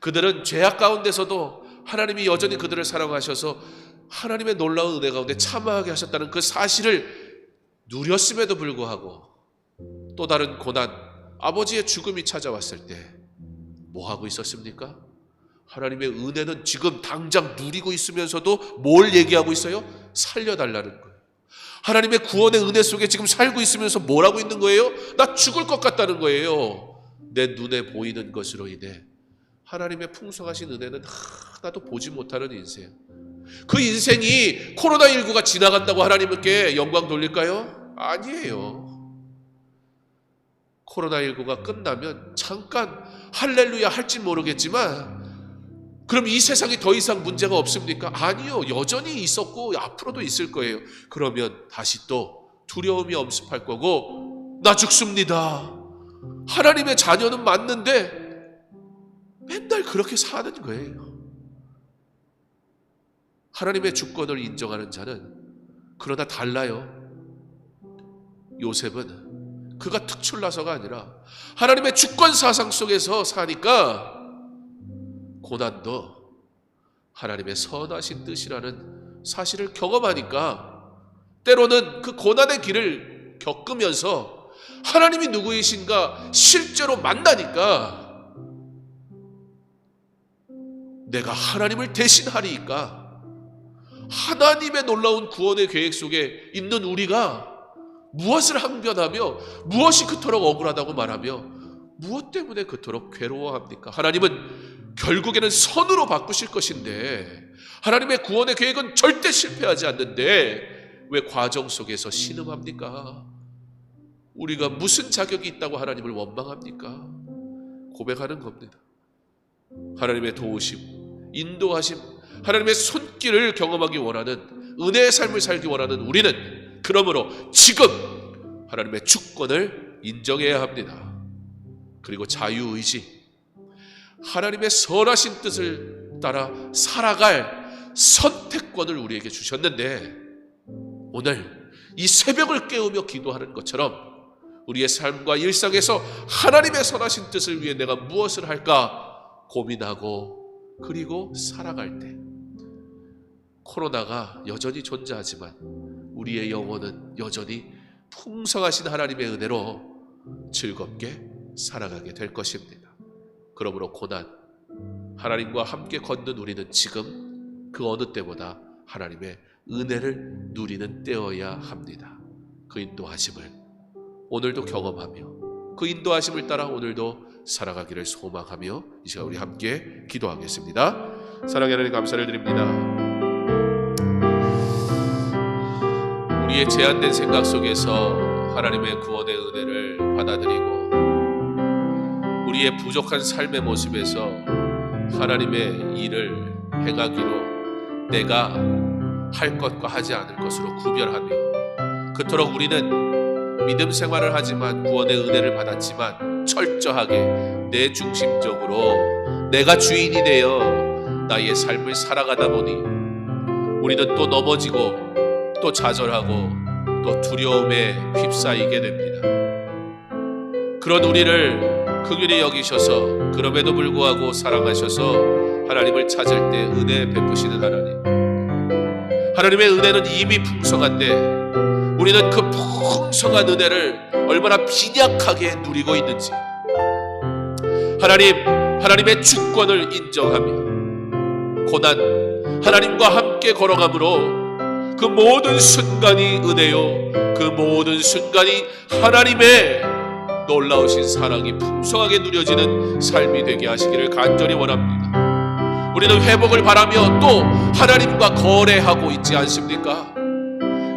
그들은 죄악 가운데서도 하나님이 여전히 그들을 사랑하셔서 하나님의 놀라운 은혜 가운데 참여하게 하셨다는 그 사실을 누렸음에도 불구하고 또 다른 고난, 아버지의 죽음이 찾아왔을 때 뭐 하고 있었습니까? 하나님의 은혜는 지금 당장 누리고 있으면서도 뭘 얘기하고 있어요? 살려달라는 거예요. 하나님의 구원의 은혜 속에 지금 살고 있으면서 뭘 하고 있는 거예요? 나 죽을 것 같다는 거예요. 내 눈에 보이는 것으로 인해 하나님의 풍성하신 은혜는 하나도 보지 못하는 인생. 그 인생이 코로나19가 지나간다고 하나님께 영광 돌릴까요? 아니에요. 코로나19가 끝나면 잠깐 할렐루야 할지 모르겠지만, 그럼 이 세상이 더 이상 문제가 없습니까? 아니요. 여전히 있었고 앞으로도 있을 거예요. 그러면 다시 또 두려움이 엄습할 거고, 나 죽습니다. 하나님의 자녀는 맞는데 맨날 그렇게 사는 거예요. 하나님의 주권을 인정하는 자는 그러나 달라요. 요셉은 그가 특출나서가 아니라 하나님의 주권 사상 속에서 사니까 고난도 하나님의 선하신 뜻이라는 사실을 경험하니까, 때로는 그 고난의 길을 겪으면서 하나님이 누구이신가 실제로 만나니까 내가 하나님을 대신하리이까, 하나님의 놀라운 구원의 계획 속에 있는 우리가 무엇을 항변하며 무엇이 그토록 억울하다고 말하며 무엇 때문에 그토록 괴로워합니까? 하나님은 결국에는 선으로 바꾸실 것인데, 하나님의 구원의 계획은 절대 실패하지 않는데 왜 과정 속에서 신음합니까? 우리가 무슨 자격이 있다고 하나님을 원망합니까? 고백하는 겁니다. 하나님의 도우심, 인도하심, 하나님의 손길을 경험하기 원하는, 은혜의 삶을 살기 원하는 우리는 그러므로 지금 하나님의 주권을 인정해야 합니다. 그리고 자유의지, 하나님의 선하신 뜻을 따라 살아갈 선택권을 우리에게 주셨는데, 오늘 이 새벽을 깨우며 기도하는 것처럼 우리의 삶과 일상에서 하나님의 선하신 뜻을 위해 내가 무엇을 할까 고민하고, 그리고 살아갈 때 코로나가 여전히 존재하지만 우리의 영혼은 여전히 풍성하신 하나님의 은혜로 즐겁게 살아가게 될 것입니다. 그러므로 고난, 하나님과 함께 걷는 우리는 지금 그 어느 때보다 하나님의 은혜를 누리는 때여야 합니다. 그 인도하심을 오늘도 경험하며 그 인도하심을 따라 오늘도 살아가기를 소망하며 이 시간 우리 함께 기도하겠습니다. 사랑의 하나님, 감사를 드립니다. 우리의 제한된 생각 속에서 하나님의 구원의 은혜를 받아들이고, 우리의 부족한 삶의 모습에서 하나님의 일을 행하기로 내가 할 것과 하지 않을 것으로 구별하며, 그토록 우리는 믿음 생활을 하지만 구원의 은혜를 받았지만 철저하게 내 중심적으로 내가 주인이 되어 나의 삶을 살아가다 보니 우리는 또 넘어지고 또 좌절하고 또 두려움에 휩싸이게 됩니다. 그런 우리를 긍휼히 여기셔서 그럼에도 불구하고 사랑하셔서 하나님을 찾을 때 은혜 베푸시는 하나님, 하나님의 은혜는 이미 풍성한데 우리는 그 풍성한 은혜를 얼마나 빈약하게 누리고 있는지 하나님의 주권을 인정하며 고난, 하나님과 함께 걸어감으로 그 모든 순간이 은혜요, 그 모든 순간이 하나님의 놀라우신 사랑이 풍성하게 누려지는 삶이 되게 하시기를 간절히 원합니다. 우리는 회복을 바라며 또 하나님과 거래하고 있지 않습니까?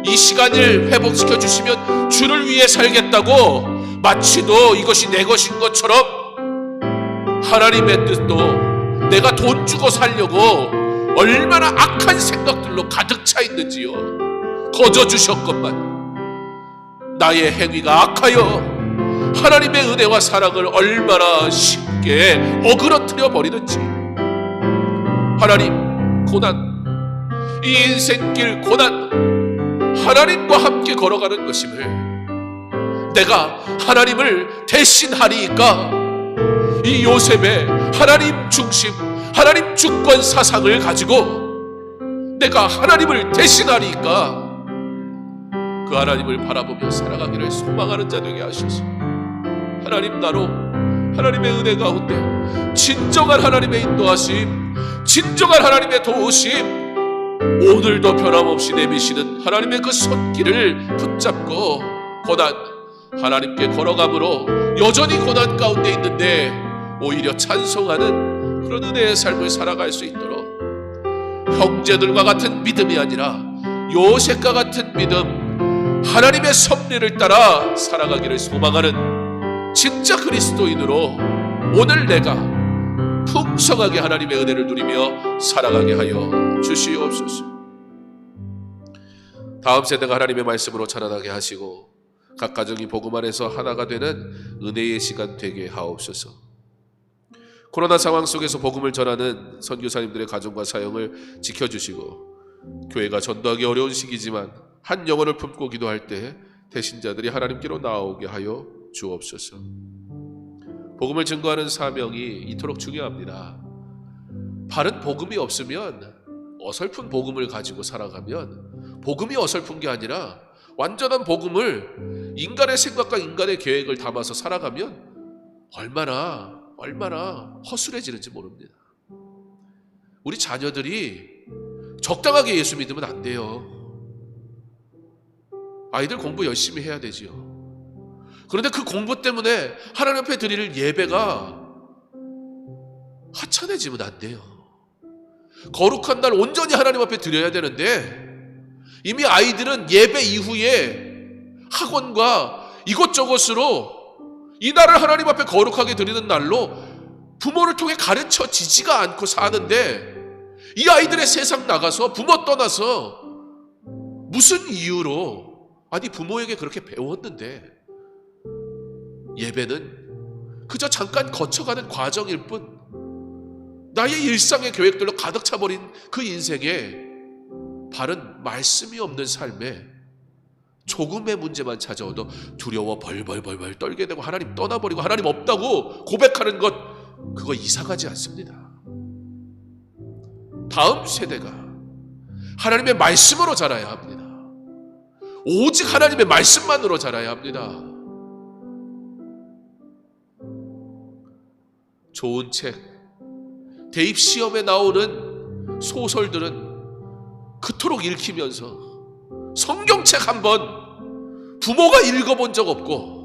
이 시간을 회복시켜 주시면 주를 위해 살겠다고 마치도 이것이 내 것인 것처럼 하나님의 뜻도 내가 돈 주고 살려고 얼마나 악한 생각들로 가득 차 있는지요. 거저 주셨건만 나의 행위가 악하여 하나님의 은혜와 사랑을 얼마나 쉽게 어그러뜨려 버리는지. 하나님, 고난, 이 인생길 고난, 하나님과 함께 걸어가는 것임을 내가 하나님을 대신하리이까, 이 요셉의 하나님 중심, 하나님 주권 사상을 가지고 내가 하나님을 대신하리이까 그 하나님을 바라보며 살아가기를 소망하는 자 되게 하소서. 하나님, 나로 하나님의 은혜 가운데 진정한 하나님의 인도하심, 진정한 하나님의 도우심, 오늘도 변함없이 내미시는 하나님의 그 손길을 붙잡고 고난, 하나님께 걸어감으로 여전히 고난 가운데 있는데 오히려 찬송하는 그런 은혜의 삶을 살아갈 수 있도록 형제들과 같은 믿음이 아니라 요셉과 같은 믿음, 하나님의 섭리를 따라 살아가기를 소망하는 진짜 그리스도인으로 오늘 내가 풍성하게 하나님의 은혜를 누리며 살아가게 하여 주시옵소서. 다음 세대가 하나님의 말씀으로 자라나게 하시고 각 가정이 복음 안에서 하나가 되는 은혜의 시간 되게 하옵소서. 코로나 상황 속에서 복음을 전하는 선교사님들의 가정과 사역을 지켜주시고 교회가 전도하기 어려운 시기지만 한 영혼을 품고 기도할 때 대신자들이 하나님께로 나오게 하여 주옵소서. 복음을 증거하는 사명이 이토록 중요합니다. 바른 복음이 없으면, 어설픈 복음을 가지고 살아가면 복음이 어설픈 게 아니라 완전한 복음을 인간의 생각과 인간의 계획을 담아서 살아가면 얼마나 허술해지는지 모릅니다. 우리 자녀들이 적당하게 예수 믿으면 안 돼요. 아이들 공부 열심히 해야 되지요. 그런데 그 공부 때문에 하나님 앞에 드릴 예배가 하찮아지면 안 돼요. 거룩한 날 온전히 하나님 앞에 드려야 되는데 이미 아이들은 예배 이후에 학원과 이것저것으로 이 날을 하나님 앞에 거룩하게 드리는 날로 부모를 통해 가르쳐지지가 않고 사는데, 이 아이들의 세상 나가서 부모 떠나서 무슨 이유로, 아니 부모에게 그렇게 배웠는데 예배는 그저 잠깐 거쳐가는 과정일 뿐, 나의 일상의 계획들로 가득 차버린 그 인생에 바른 말씀이 없는 삶에 조금의 문제만 찾아오도 두려워 벌벌 떨게 되고 하나님 떠나버리고 하나님 없다고 고백하는 것, 그거 이상하지 않습니다. 다음 세대가 하나님의 말씀으로 자라야 합니다. 오직 하나님의 말씀만으로 자라야 합니다. 좋은 책, 대입 시험에 나오는 소설들은 그토록 읽히면서 성경책 한 번 부모가 읽어본 적 없고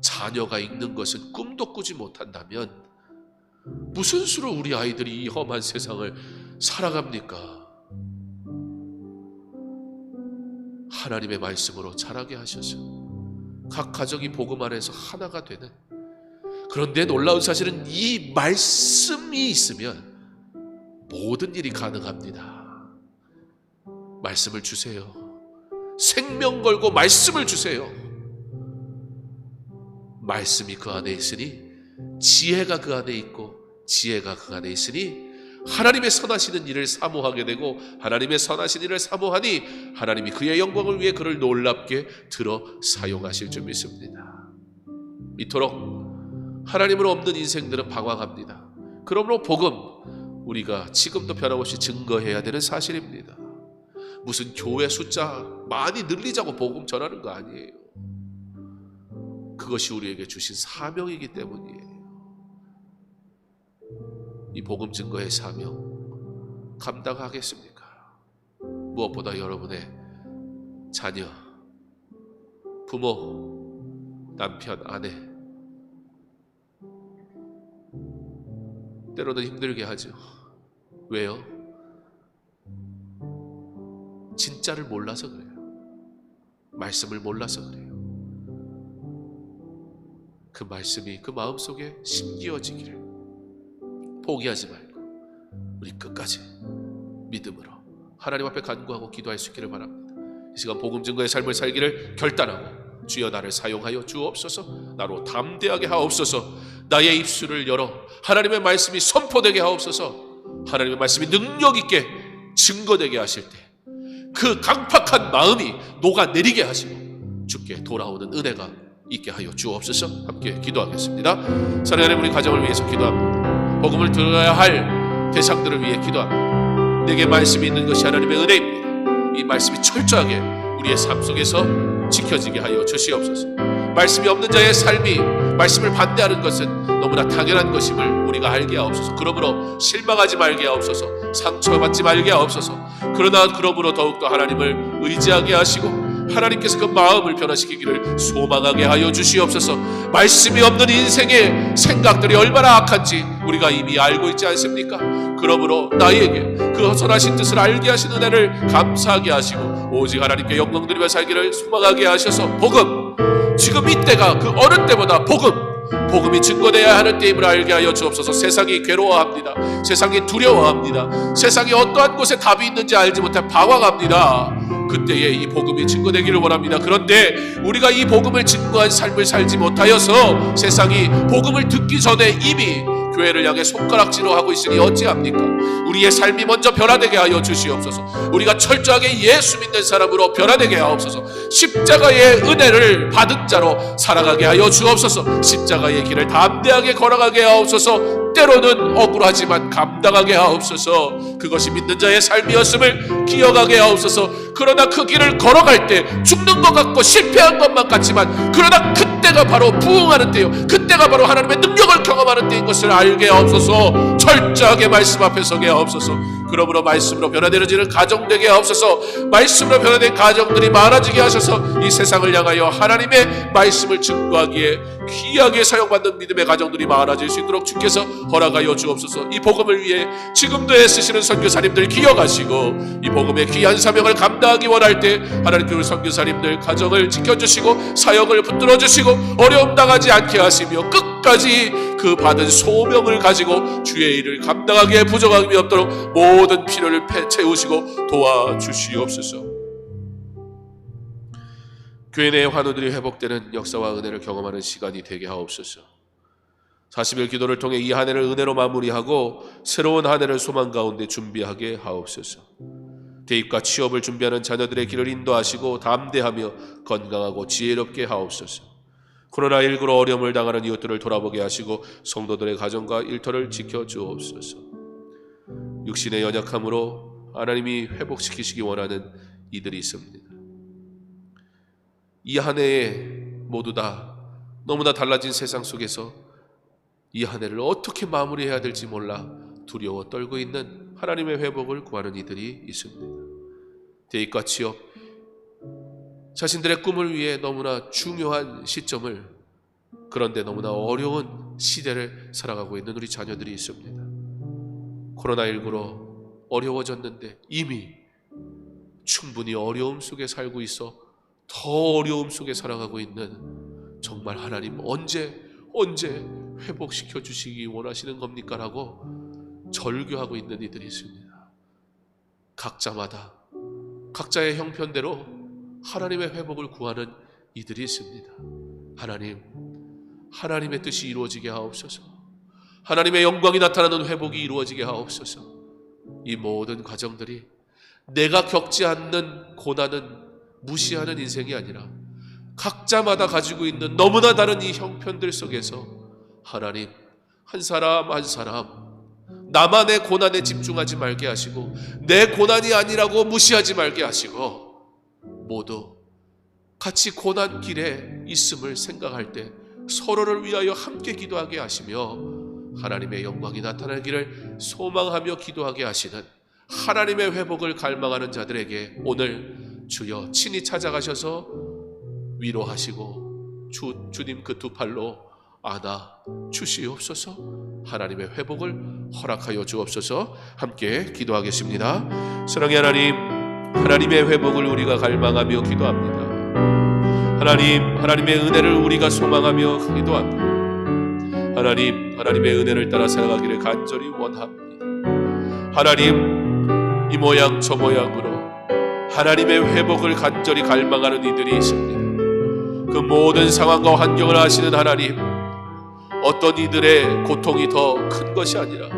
자녀가 읽는 것은 꿈도 꾸지 못한다면 무슨 수로 우리 아이들이 이 험한 세상을 살아갑니까? 하나님의 말씀으로 자라게 하셔서 각 가정이 복음 안에서 하나가 되는, 그런데 놀라운 사실은 이 말씀이 있으면 모든 일이 가능합니다. 말씀을 주세요. 생명 걸고 말씀을 주세요. 말씀이 그 안에 있으니 지혜가 그 안에 있고, 지혜가 그 안에 있으니 하나님의 선하시는 일을 사모하게 되고, 하나님의 선하신 일을 사모하니 하나님이 그의 영광을 위해 그를 놀랍게 들어 사용하실 줄 믿습니다. 이토록 하나님을 없는 인생들은 방황합니다. 그러므로 복음, 우리가 지금도 변함없이 증거해야 되는 사실입니다. 무슨 교회 숫자 많이 늘리자고 복음 전하는 거 아니에요. 그것이 우리에게 주신 사명이기 때문이에요. 이 복음 증거의 사명 감당하겠습니까? 무엇보다 여러분의 자녀, 부모, 남편, 아내 때로는 힘들게 하죠. 왜요? 진짜를 몰라서 그래요. 말씀을 몰라서 그래요. 그 말씀이 그 마음속에 심기어지기를 포기하지 말고 우리 끝까지 믿음으로 하나님 앞에 간구하고 기도할 수 있기를 바랍니다. 이 시간 복음 증거의 삶을 살기를 결단하고 주여 나를 사용하여 주옵소서. 나로 담대하게 하옵소서. 나의 입술을 열어 하나님의 말씀이 선포되게 하옵소서. 하나님의 말씀이 능력 있게 증거되게 하실 때 그 강팍한 마음이 녹아내리게 하시고 주께 돌아오는 은혜가 있게 하여 주옵소서. 함께 기도하겠습니다. 사랑하는 하나님, 우리 가정을 위해서 기도합니다. 복음을 들어야 할 대상들을 위해 기도합니다. 내게 말씀이 있는 것이 하나님의 은혜입니다. 이 말씀이 철저하게 우리의 삶 속에서 지켜지게 하여 주시옵소서. 말씀이 없는 자의 삶이 말씀을 반대하는 것은 너무나 당연한 것임을 우리가 알게 하옵소서. 그러므로 실망하지 말게 하옵소서. 상처받지 말게 하옵소서. 그러므로 더욱더 하나님을 의지하게 하시고 하나님께서 그 마음을 변화시키기를 소망하게 하여 주시옵소서. 말씀이 없는 인생의 생각들이 얼마나 악한지 우리가 이미 알고 있지 않습니까? 그러므로 나에게 그 선하신 뜻을 알게 하신 은혜를 감사하게 하시고 오직 하나님께 영광 드리며 살기를 소망하게 하셔서 복음, 지금 이때가 그 어느 때보다 복음이 증거되어야 하는 때임을 알게 하여 주옵소서. 세상이 괴로워합니다. 세상이 두려워합니다. 세상에 어떠한 곳에 답이 있는지 알지 못해 방황합니다. 그때에 이 복음이 증거되기를 원합니다. 그런데 우리가 이 복음을 증거한 삶을 살지 못하여서 세상이 복음을 듣기 전에 이미 교회를 향해 손가락질을 하고 있으니 어찌합니까? 우리의 삶이 먼저 변화되게 하여 주시옵소서. 우리가 철저하게 예수 믿는 사람으로 변화되게 하옵소서. 십자가의 은혜를 받은 자로 살아가게 하여 주옵소서. 십자가의 길을 담대하게 걸어가게 하옵소서. 때로는 억울하지만 감당하게 하옵소서. 그것이 믿는 자의 삶이었음을 기억하게 하옵소서. 그러나 그 길을 걸어갈 때 죽는 것 같고 실패한 것만 같지만 그러나 그때가 바로 부흥하는 때요, 그때가 바로 하나님의 능력을 경험하는 때인 것을 알게 하옵소서. 철저하게 말씀 앞에 서게 하옵소서. 그러므로 말씀으로 변화되어지는 가정 되게 하옵소서. 말씀으로 변화된 가정들이 많아지게 하셔서 이 세상을 향하여 하나님의 말씀을 증거하기에 귀하게 사용받는 믿음의 가정들이 많아질 수 있도록 주께서 허락하여 주옵소서. 이 복음을 위해 지금도 애쓰시는 선교사님들 기억하시고 이 복음의 귀한 사명을 감당하기 원할 때 하나님께서 선교사님들 가정을 지켜주시고 사역을 붙들어 주시고 어려움 당하지 않게 하시며 끝까지 그 받은 소명을 가지고 주의 일을 감당하기에 부족함이 없도록 모든 필요를 채우시고 도와주시옵소서. 교회 내의 환우들이 회복되는 역사와 은혜를 경험하는 시간이 되게 하옵소서. 40일 기도를 통해 이 한 해를 은혜로 마무리하고 새로운 한 해를 소망 가운데 준비하게 하옵소서. 대입과 취업을 준비하는 자녀들의 길을 인도하시고 담대하며 건강하고 지혜롭게 하옵소서. 코로나19로 어려움을 당하는 이웃들을 돌아보게 하시고 성도들의 가정과 일터를 지켜주옵소서. 육신의 연약함으로 하나님이 회복시키시기 원하는 이들이 있습니다. 이 한 해에 모두 다 너무나 달라진 세상 속에서 이 한 해를 어떻게 마무리해야 될지 몰라 두려워 떨고 있는 하나님의 회복을 구하는 이들이 있습니다. 대입과 취업, 자신들의 꿈을 위해 너무나 중요한 시점을, 그런데 너무나 어려운 시대를 살아가고 있는 우리 자녀들이 있습니다. 코로나19로 어려워졌는데 이미 충분히 어려움 속에 살고 있어 더 어려움 속에 살아가고 있는, 정말 하나님 언제 회복시켜 주시기 원하시는 겁니까? 라고 절규하고 있는 이들이 있습니다. 각자마다 각자의 형편대로 하나님의 회복을 구하는 이들이 있습니다. 하나님의 뜻이 이루어지게 하옵소서. 하나님의 영광이 나타나는 회복이 이루어지게 하옵소서. 이 모든 가정들이 내가 겪지 않는 고난은 무시하는 인생이 아니라 각자마다 가지고 있는 너무나 다른 이 형편들 속에서 하나님 한 사람 한 사람 나만의 고난에 집중하지 말게 하시고 내 고난이 아니라고 무시하지 말게 하시고 모두 같이 고난 길에 있음을 생각할 때 서로를 위하여 함께 기도하게 하시며 하나님의 영광이 나타나기를 소망하며 기도하게 하시는 하나님의 회복을 갈망하는 자들에게 오늘 주여 친히 찾아가셔서 위로하시고 주님 그 두 팔로 안아 주시옵소서. 하나님의 회복을 허락하여 주옵소서. 함께 기도하겠습니다. 사랑의 하나님, 하나님의 회복을 우리가 갈망하며 기도합니다. 하나님의 은혜를 우리가 소망하며 기도합니다. 하나님의 은혜를 따라 살아가기를 간절히 원합니다. 하나님, 이 모양 저 모양으로 하나님의 회복을 간절히 갈망하는 이들이 있습니다. 그 모든 상황과 환경을 아시는 하나님, 어떤 이들의 고통이 더 큰 것이 아니라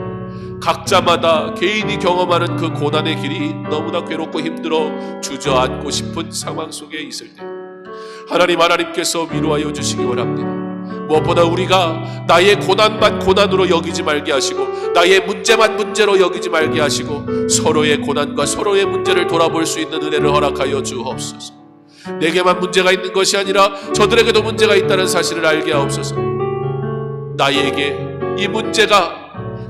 각자마다 개인이 경험하는 그 고난의 길이 너무나 괴롭고 힘들어 주저앉고 싶은 상황 속에 있을 때 하나님께서 위로하여 주시기 원합니다. 무엇보다 우리가 나의 고난만 고난으로 여기지 말게 하시고 나의 문제만 문제로 여기지 말게 하시고 서로의 고난과 서로의 문제를 돌아볼 수 있는 은혜를 허락하여 주옵소서. 내게만 문제가 있는 것이 아니라 저들에게도 문제가 있다는 사실을 알게 하옵소서. 나에게 이 문제가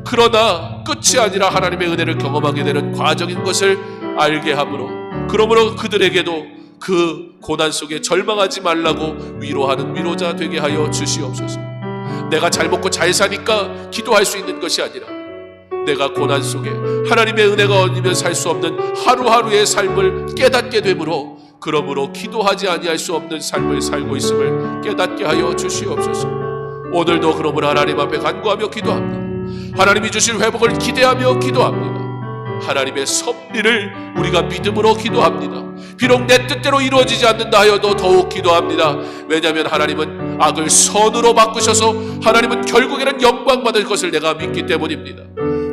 그러나 끝이 아니라 하나님의 은혜를 경험하게 되는 과정인 것을 알게 하므로 그러므로 그들에게도 그 고난 속에 절망하지 말라고 위로하는 위로자 되게 하여 주시옵소서. 내가 잘 먹고 잘 사니까 기도할 수 있는 것이 아니라 내가 고난 속에 하나님의 은혜가 없으면 살 수 없는 하루하루의 삶을 깨닫게 되므로 그러므로 기도하지 아니할 수 없는 삶을 살고 있음을 깨닫게 하여 주시옵소서. 오늘도 그러므로 하나님 앞에 간구하며 기도합니다. 하나님이 주실 회복을 기대하며 기도합니다. 하나님의 섭리를 우리가 믿음으로 기도합니다. 비록 내 뜻대로 이루어지지 않는다 하여도 더욱 기도합니다. 왜냐하면 하나님은 악을 선으로 바꾸셔서 하나님은 결국에는 영광 받을 것을 내가 믿기 때문입니다.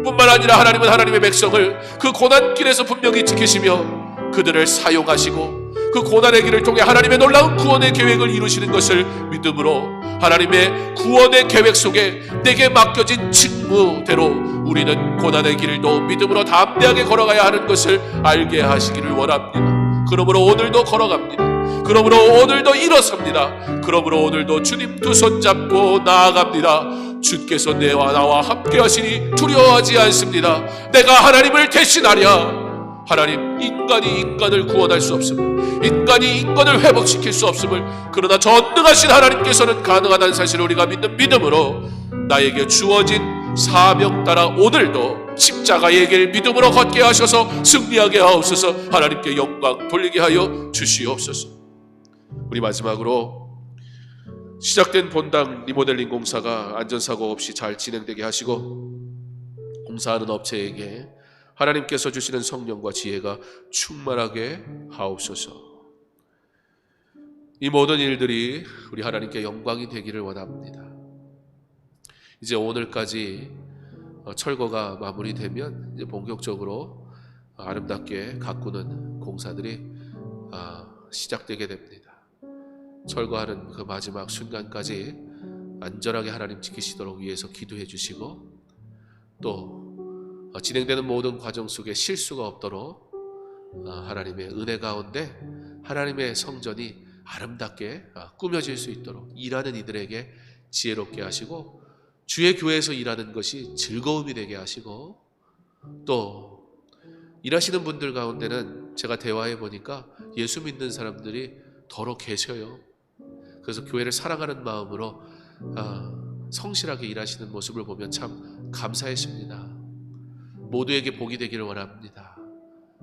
뿐만 아니라 하나님은 하나님의 백성을 그 고난길에서 분명히 지키시며 그들을 사용하시고 그 고난의 길을 통해 하나님의 놀라운 구원의 계획을 이루시는 것을 믿음으로 하나님의 구원의 계획 속에 내게 맡겨진 직무대로 우리는 고난의 길도 믿음으로 담대하게 걸어가야 하는 것을 알게 하시기를 원합니다. 그러므로 오늘도 걸어갑니다. 그러므로 오늘도 일어섭니다. 그러므로 오늘도 주님 두 손 잡고 나아갑니다. 주께서 나와 함께 하시니 두려워하지 않습니다. 내가 하나님을 대신하랴. 하나님, 인간이 인간을 구원할 수 없음을, 인간이 인간을 회복시킬 수 없음을, 그러나 전능하신 하나님께서는 가능하다는 사실을 우리가 믿는 믿음으로 나에게 주어진 사명 따라 오늘도 십자가의 길 믿음으로 걷게 하셔서 승리하게 하옵소서. 하나님께 영광 돌리게 하여 주시옵소서. 우리 마지막으로 시작된 본당 리모델링 공사가 안전사고 없이 잘 진행되게 하시고 공사하는 업체에게 하나님께서 주시는 성령과 지혜가 충만하게 하옵소서. 이 모든 일들이 우리 하나님께 영광이 되기를 원합니다. 이제 오늘까지 철거가 마무리되면 이제 본격적으로 아름답게 가꾸는 공사들이 시작되게 됩니다. 철거하는 그 마지막 순간까지 안전하게 하나님 지키시도록 위해서 기도해 주시고 또 진행되는 모든 과정 속에 실수가 없도록 하나님의 은혜 가운데 하나님의 성전이 아름답게 꾸며질 수 있도록 일하는 이들에게 지혜롭게 하시고 주의 교회에서 일하는 것이 즐거움이 되게 하시고 또 일하시는 분들 가운데는 제가 대화해 보니까 예수 믿는 사람들이 더러 계셔요. 그래서 교회를 사랑하는 마음으로 성실하게 일하시는 모습을 보면 참 감사했습니다. 모두에게 복이 되기를 원합니다.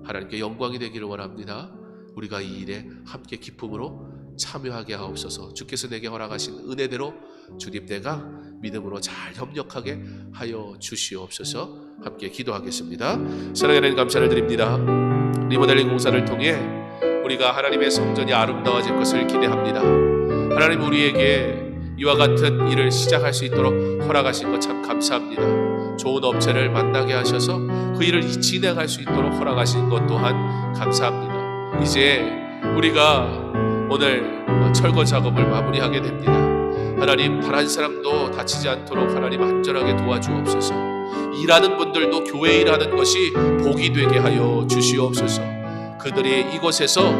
하나님께 영광이 되기를 원합니다. 우리가 이 일에 함께 기쁨으로 참여하게 하옵소서. 주께서 내게 허락하신 은혜대로 주님 내가 믿음으로 잘 협력하게 하여 주시옵소서. 함께 기도하겠습니다. 사랑하는 하나님 감사를 드립니다. 리모델링 공사를 통해 우리가 하나님의 성전이 아름다워질 것을 기대합니다. 하나님 우리에게 이와 같은 일을 시작할 수 있도록 허락하신 것 참 감사합니다. 좋은 업체를 만나게 하셔서 그 일을 진행할 수 있도록 허락하신 것 또한 감사합니다. 이제 우리가 오늘 철거 작업을 마무리하게 됩니다. 하나님 단 한 사람도 다치지 않도록 하나님 안전하게 도와주옵소서. 일하는 분들도 교회 일하는 것이 복이 되게 하여 주시옵소서. 그들이 이곳에서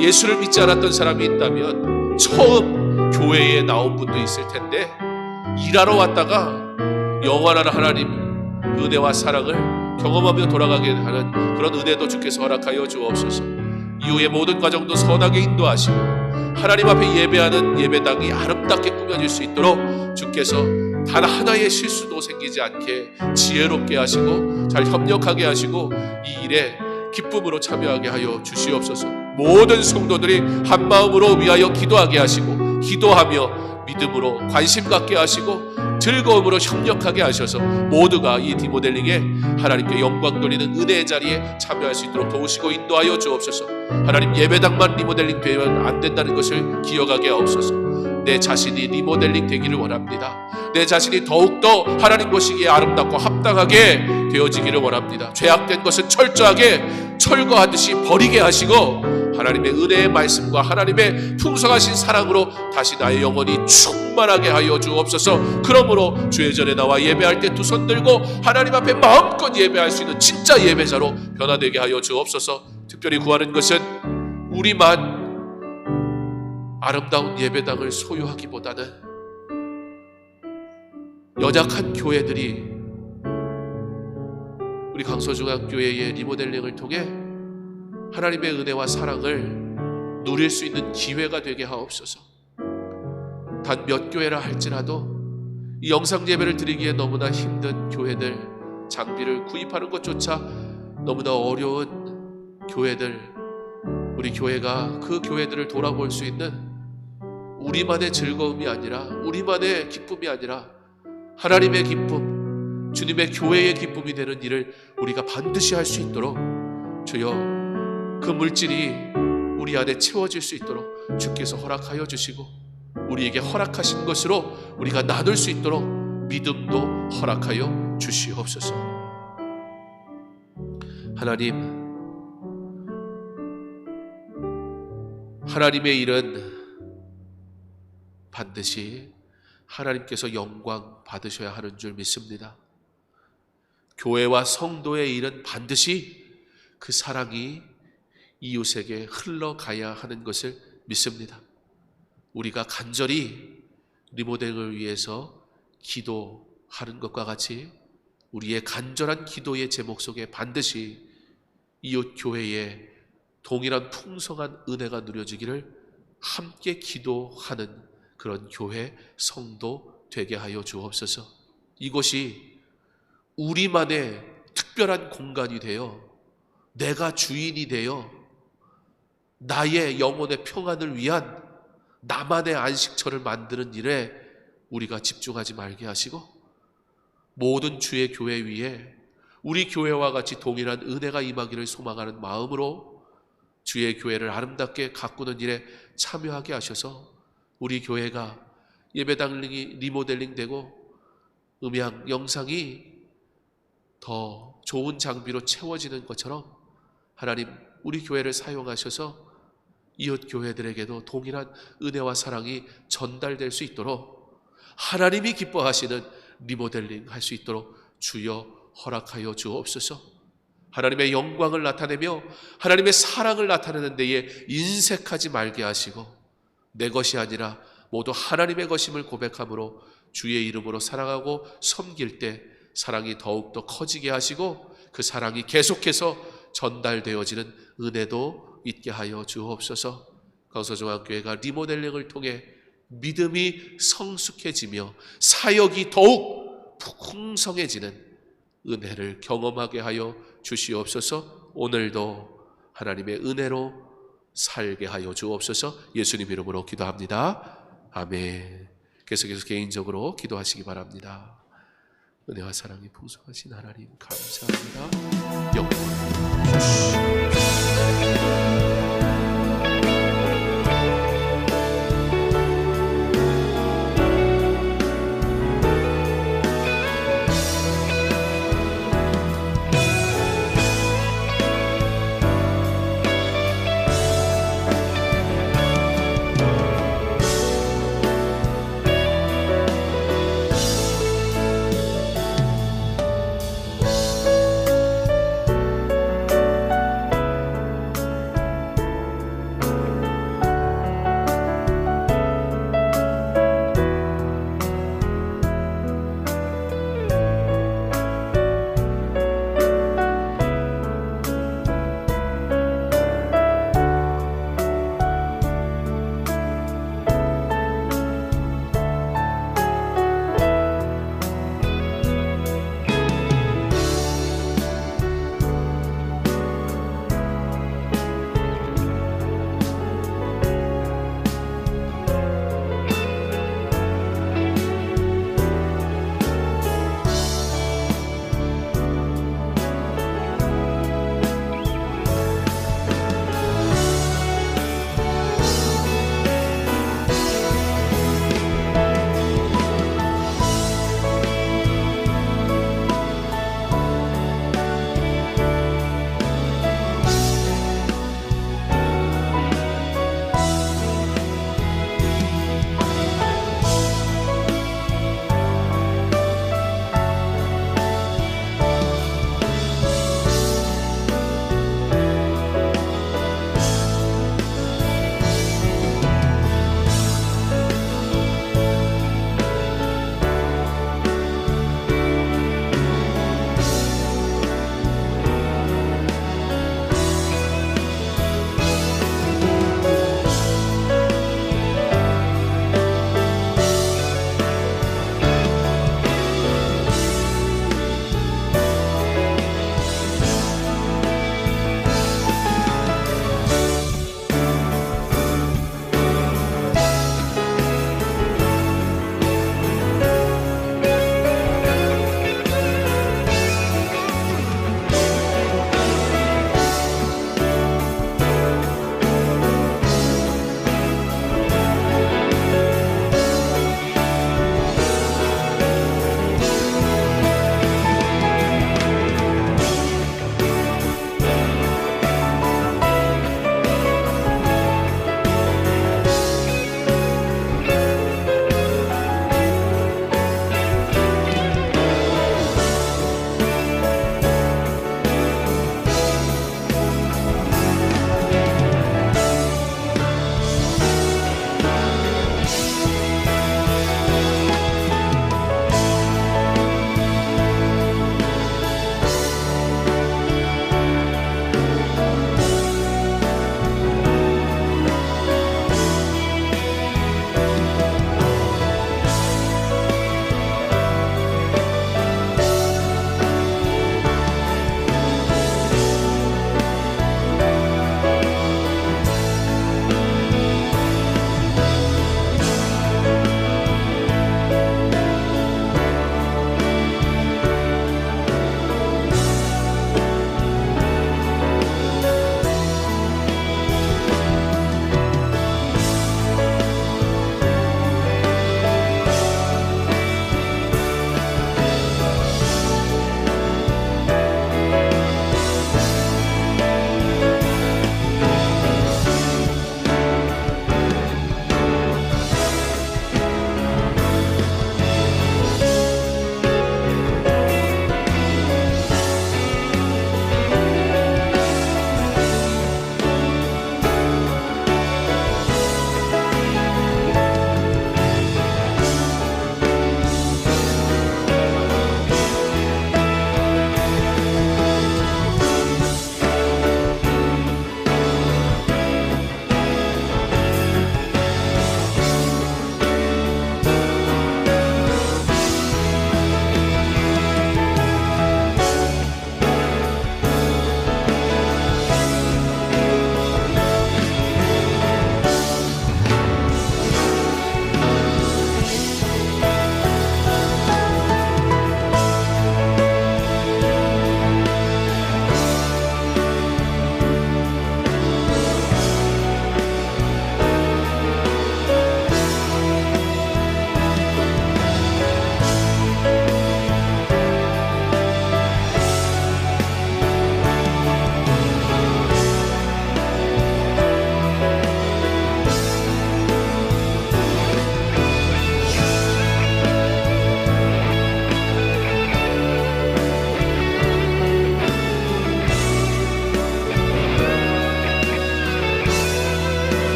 예수를 믿지 않았던 사람이 있다면 처음 교회에 나온 분도 있을 텐데 일하러 왔다가 영원한 하나님 은혜와 사랑을 경험하며 돌아가게 하는 그런 은혜도 주께서 허락하여 주옵소서. 이후의 모든 과정도 선하게 인도하시고 하나님 앞에 예배하는 예배당이 아름답게 꾸며질 수 있도록 주께서 단 하나의 실수도 생기지 않게 지혜롭게 하시고 잘 협력하게 하시고 이 일에 기쁨으로 참여하게 하여 주시옵소서. 모든 성도들이 한 마음으로 위하여 기도하게 하시고 기도하며 믿음으로 관심 갖게 하시고 즐거움으로 협력하게 하셔서 모두가 이 리모델링에 하나님께 영광 돌리는 은혜의 자리에 참여할 수 있도록 도우시고 인도하여 주옵소서. 하나님, 예배당만 리모델링 되면 안 된다는 것을 기억하게 하옵소서. 내 자신이 리모델링 되기를 원합니다. 내 자신이 더욱더 하나님 보시기에 아름답고 합당하게 되어지기를 원합니다. 죄악된 것은 철저하게 철거하듯이 버리게 하시고 하나님의 은혜의 말씀과 하나님의 풍성하신 사랑으로 다시 나의 영혼이 충만하게 하여 주옵소서. 그러므로 주의 전에 나와 예배할 때 두 손 들고 하나님 앞에 마음껏 예배할 수 있는 진짜 예배자로 변화되게 하여 주옵소서. 특별히 구하는 것은 우리만 아름다운 예배당을 소유하기보다는 연약한 교회들이 우리 강서중앙교회의 리모델링을 통해 하나님의 은혜와 사랑을 누릴 수 있는 기회가 되게 하옵소서. 단 몇 교회라 할지라도 이 영상 예배를 드리기에 너무나 힘든 교회들, 장비를 구입하는 것조차 너무나 어려운 교회들, 우리 교회가 그 교회들을 돌아볼 수 있는 우리만의 즐거움이 아니라, 우리만의 기쁨이 아니라 하나님의 기쁨, 주님의 교회의 기쁨이 되는 일을 우리가 반드시 할 수 있도록 주여 그 물질이 우리 안에 채워질 수 있도록 주께서 허락하여 주시고 우리에게 허락하신 것으로 우리가 나눌 수 있도록 믿음도 허락하여 주시옵소서. 하나님의 일은 반드시 하나님께서 영광 받으셔야 하는 줄 믿습니다. 교회와 성도의 일은 반드시 그 사랑이 이웃에게 흘러가야 하는 것을 믿습니다. 우리가 간절히 리모델링을 위해서 기도하는 것과 같이 우리의 간절한 기도의 제목 속에 반드시 이웃 교회에 동일한 풍성한 은혜가 누려지기를 함께 기도하는 그런 교회 성도 되게 하여 주옵소서. 이곳이 우리만의 특별한 공간이 되어 내가 주인이 되어 나의 영혼의 평안을 위한 나만의 안식처를 만드는 일에 우리가 집중하지 말게 하시고 모든 주의 교회 위에 우리 교회와 같이 동일한 은혜가 임하기를 소망하는 마음으로 주의 교회를 아름답게 가꾸는 일에 참여하게 하셔서 우리 교회가 예배당이 리모델링 되고 음향, 영상이 더 좋은 장비로 채워지는 것처럼 하나님 우리 교회를 사용하셔서 이웃 교회들에게도 동일한 은혜와 사랑이 전달될 수 있도록 하나님이 기뻐하시는 리모델링 할 수 있도록 주여 허락하여 주옵소서. 하나님의 영광을 나타내며 하나님의 사랑을 나타내는 데에 인색하지 말게 하시고 내 것이 아니라 모두 하나님의 것임을 고백함으로 주의 이름으로 사랑하고 섬길 때 사랑이 더욱더 커지게 하시고 그 사랑이 계속해서 전달되어지는 은혜도 있게 하여 주옵소서. 강서중앙교회가 리모델링을 통해 믿음이 성숙해지며 사역이 더욱 풍성해지는 은혜를 경험하게 하여 주시옵소서. 오늘도 하나님의 은혜로 살게 하여 주옵소서. 예수님 이름으로 기도합니다. 아멘. 계속해서 개인적으로 기도하시기 바랍니다. 은혜와 사랑이 풍성하신 하나님 감사합니다. 영광